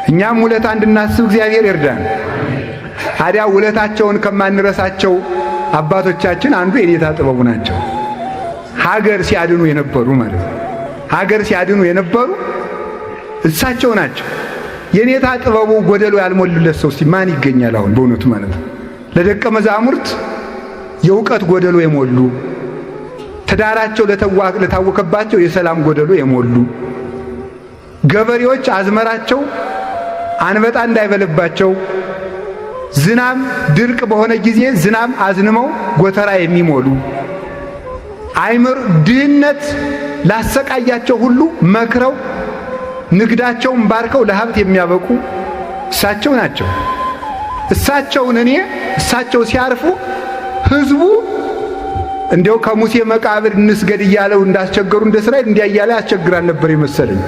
እኛም ውለታ እንድናስብ እግዚአብሔር ይርዳን። ታዲያ ውለታቸውን ከማንረሳቸው አባቶቻችን አንዱ የኔታ ጥበቡ ናቸው። ሀገር ሲያድኑ የነበሩ ማለት ነው። ሀገር ሲያድኑ የነበሩ እሳቸው ናቸው። የኔታ ጥበቡ ጎደሎ ያልሞሉለት ሰው ማን ይገኛል አሁን በእውነቱ ማለት ነው። ለደቀ መዛሙርት የእውቀት ጎደሎ የሞሉ፣ ትዳራቸው ለታወከባቸው የሰላም ጎደሎ የሞሉ፣ ገበሬዎች አዝመራቸው አንበጣ እንዳይበልባቸው ዝናብ ድርቅ በሆነ ጊዜ ዝናብ አዝንመው ጎተራ የሚሞሉ፣ ድህነት ላሰቃያቸው ሁሉ መክረው ንግዳቸውን ባርከው ለሀብት የሚያበቁ እሳቸው ናቸው። እሳቸው ሲያርፉ ህዝቡ እንዲያው ከሙሴ መቃብር እንስገድ እያለው እንዳስቸገሩ እንደ እስራኤል እንዲያያለ ያስቸግራል ነበር የመሰለኝ።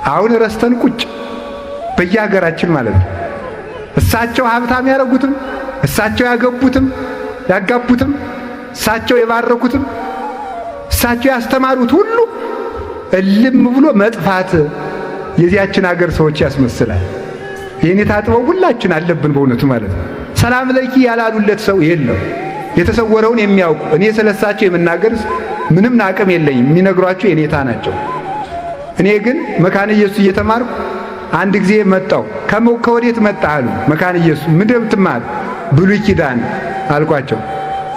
አሁን ረስተን ቁጭ በየሀገራችን ማለት ነው። እሳቸው ሀብታም ያረጉትም፣ እሳቸው ያገቡትም ያጋቡትም፣ እሳቸው የባረኩትም፣ እሳቸው ያስተማሩት ሁሉ እልም ብሎ መጥፋት የዚያችን ሀገር ሰዎች ያስመስላል። የኔታ ጥበብ ሁላችን አለብን በእውነቱ ማለት ነው። ሰላም ለኪ ያላሉለት ሰው የለም። የተሰወረውን የሚያውቁ እኔ ስለሳቸው የመናገር ምንም አቅም የለኝም። የሚነግሯቸው የኔታ ናቸው። እኔ ግን መካነ ኢየሱስ እየተማርኩ አንድ ጊዜ መጣው። ከወዴት መጣህ አሉ። መካነ ኢየሱስ ምንድን ነው የምትማር? ብሉይ ኪዳን አልኳቸው።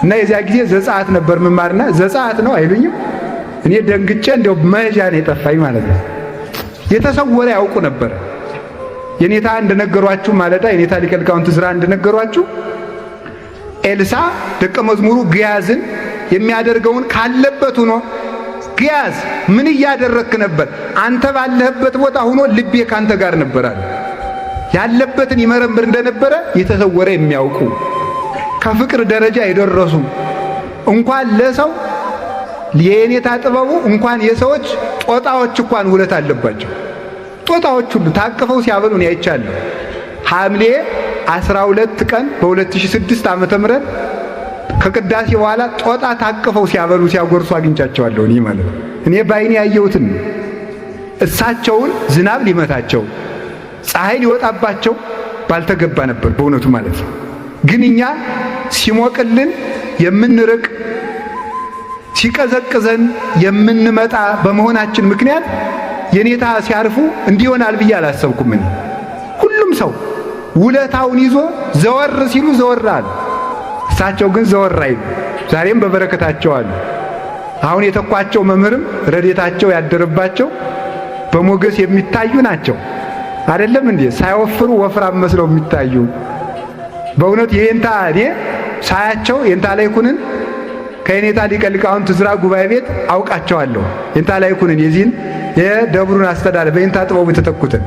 እና የዚያ ጊዜ ዘጸአት ነበር መማርና ዘጸአት ነው አይሉኝም። እኔ ደንግጬ እንደው መሄጃ ነው የጠፋኝ ማለት ነው። የተሰወረ ያውቁ ነበር። የኔታ እንደነገሯችሁ ማለዳ የኔታ ሊቀ ሊቃውንት ዕዝራ እንደነገሯችሁ ኤልሳ ደቀ መዝሙሩ ግያዝን የሚያደርገውን ካለበት ሆኖ ግያዝ ምን እያደረክ ነበር? አንተ ባለህበት ቦታ ሆኖ ልቤ ካንተ ጋር ነበር አለ። ያለበትን ይመረምር እንደነበረ የተሰወረ የሚያውቁ ከፍቅር ደረጃ የደረሱ እንኳን ለሰው የኔታ ጥበቡ እንኳን የሰዎች ጦጣዎች እንኳን ውለት አለባቸው። ጦጣዎች ሁሉ ታቅፈው ሲያበሉ ነው ያይቻለሁ። ሐምሌ 12 ቀን በ2006 ዓመተ ምህረት ከቅዳሴ በኋላ ጦጣ ታቅፈው ሲያበሉ ሲያጎርሱ አግኝቻቸዋለሁ። እኔ ማለት ነው እኔ ባይኔ ያየሁትን እሳቸውን ዝናብ ሊመታቸው ፀሐይ ሊወጣባቸው ባልተገባ ነበር በእውነቱ ማለት ነው። ግን እኛ ሲሞቅልን የምንርቅ ሲቀዘቅዘን የምንመጣ በመሆናችን ምክንያት የኔታ ሲያርፉ እንዲሆናል ብዬ አላሰብኩም። እኔ ሁሉም ሰው ውለታውን ይዞ ዘወር ሲሉ ዘወር አሉ። እሳቸው ግን ዘወር አይሉ። ዛሬም በበረከታቸው አሉ። አሁን የተኳቸው መምህርም ረድኤታቸው ያደረባቸው በሞገስ የሚታዩ ናቸው። አይደለም እንዴ? ሳይወፍሩ ወፍራም መስለው የሚታዩ በእውነት የኔታ እኔ ሳያቸው የኔታ ላይኩንን ከኔታ ሊቀ ሊቃውንት ዕዝራ ጉባኤ ቤት አውቃቸዋለሁ። የኔታ ላይኩንን የዚህን የደብሩን አስተዳደር በኔታ ጥበቡ የተተኩትን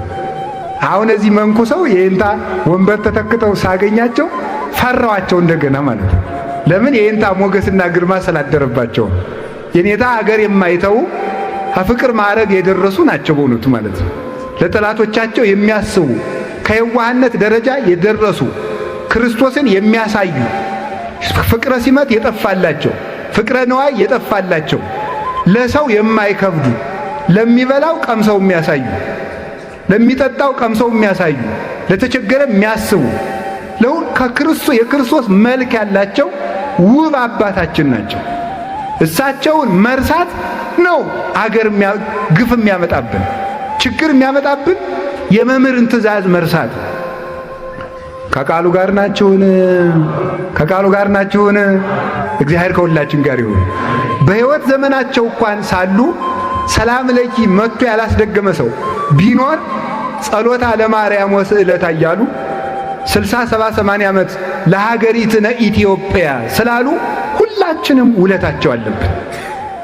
አሁን እዚህ መንኩሰው የኔታ ወንበር ተተክተው ሳገኛቸው ፈራዋቸው እንደገና ማለት ነው። ለምን? የኔታ ሞገስና ግርማ ስላደረባቸው። የኔታ ሀገር የማይተው ከፍቅር ማዕረግ የደረሱ ናቸው በእውነቱ ማለት ነው። ለጠላቶቻቸው የሚያስቡ ከየዋህነት ደረጃ የደረሱ ክርስቶስን የሚያሳዩ ፍቅረ ሲመት የጠፋላቸው ፍቅረ ነዋይ የጠፋላቸው ለሰው የማይከብዱ ለሚበላው ቀምሰው የሚያሳዩ ለሚጠጣው ቀምሰው የሚያሳዩ ለተቸገረ የሚያስቡ የክርስቶስ መልክ ያላቸው ውብ አባታችን ናቸው። እሳቸውን መርሳት ነው አገር ግፍ የሚያመጣብን ችግር የሚያመጣብን የመምህርን ትእዛዝ መርሳት። ከቃሉ ጋር ናችሁን? ከቃሉ ጋር ናችሁን? እግዚአብሔር ከሁላችን ጋር ይሁን። በሕይወት ዘመናቸው እንኳን ሳሉ ሰላም ለኪ መጥቶ ያላስደገመ ሰው ቢኖር ጸሎታ ለማርያም ወስዕለታ እያሉ 60 70 80 ዓመት ለሀገሪትነ ኢትዮጵያ ስላሉ ሁላችንም ውለታቸው አለብን።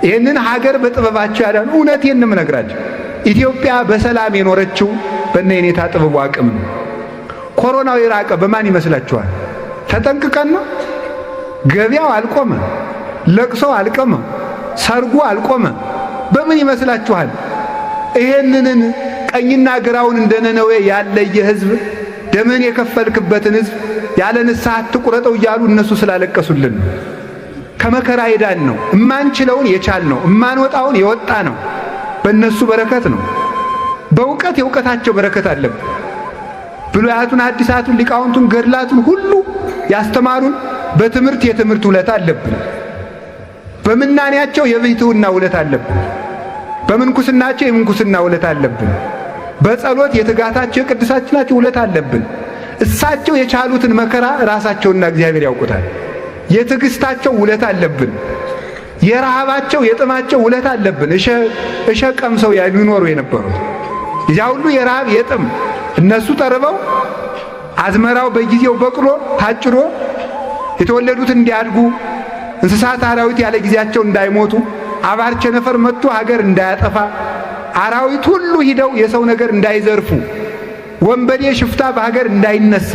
ይህንን ሀገር በጥበባቸው ያዳኑ እውነቴን ነው የምነግራቸው። ኢትዮጵያ በሰላም የኖረችው በእነ የኔታ ጥበቡ አቅም ነው። ኮሮናው የራቀ በማን ይመስላችኋል? ተጠንቅቀን ነው። ገበያው አልቆመ፣ ለቅሶው አልቆመ፣ ሰርጉ አልቆመ። በምን ይመስላችኋል? ይሄንን ቀኝና ግራውን እንደ ነነዌ ያለየ ሕዝብ ደምን የከፈልክበትን ሕዝብ ያለ ንስሐ አትቁረጠው እያሉ እነሱ ስላለቀሱልን ከመከራ ሄዳን ነው። እማንችለውን የቻል ነው። እማንወጣውን የወጣ ነው። በእነሱ በረከት ነው። በእውቀት የእውቀታቸው በረከት አለብን። ብሉያቱን አዲሳቱን ሊቃውንቱን ገድላቱን ሁሉ ያስተማሩን በትምህርት የትምህርት ውለታ አለብን። በምናኔያቸው የብሕትውና ውለታ አለብን። በምንኩስናቸው የምንኩስና ውለታ አለብን። በጸሎት የትጋታቸው የቅድሳችናቸው ውለታ አለብን። እሳቸው የቻሉትን መከራ ራሳቸውና እግዚአብሔር ያውቁታል። የትዕግስታቸው ውለታ አለብን። የረሃባቸው የጥማቸው ውለታ አለብን። እሸ ቀምሰው የሚኖሩ የነበሩት እዚያ ሁሉ የረሃብ የጥም እነሱ ተርበው አዝመራው በጊዜው በቅሎ ታጭዶ የተወለዱት እንዲያድጉ እንስሳት አራዊት ያለ ጊዜያቸው እንዳይሞቱ አባር ቸነፈር መጥቶ ሀገር እንዳያጠፋ አራዊት ሁሉ ሂደው የሰው ነገር እንዳይዘርፉ ወንበዴ ሽፍታ በሀገር እንዳይነሳ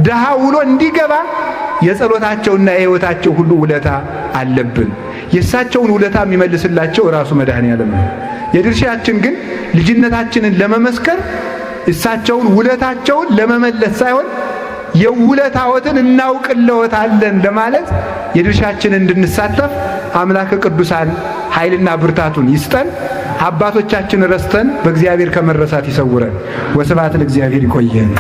ደሃ ውሎ እንዲገባ የጸሎታቸውና የሕይወታቸው ሁሉ ውለታ አለብን። የእሳቸውን ውለታ የሚመልስላቸው ራሱ መድኃኔዓለም ነው። የድርሻችን ግን ልጅነታችንን ለመመስከር እሳቸውን ውለታቸውን ለመመለስ ሳይሆን የውለታዎትን እናውቅለዎታለን ለማለት የድርሻችንን እንድንሳተፍ አምላከ ቅዱሳን ኃይልና ብርታቱን ይስጠን። አባቶቻችን ረስተን በእግዚአብሔር ከመረሳት ይሰውረን። ወስብሐት ለእግዚአብሔር። ይቆየን።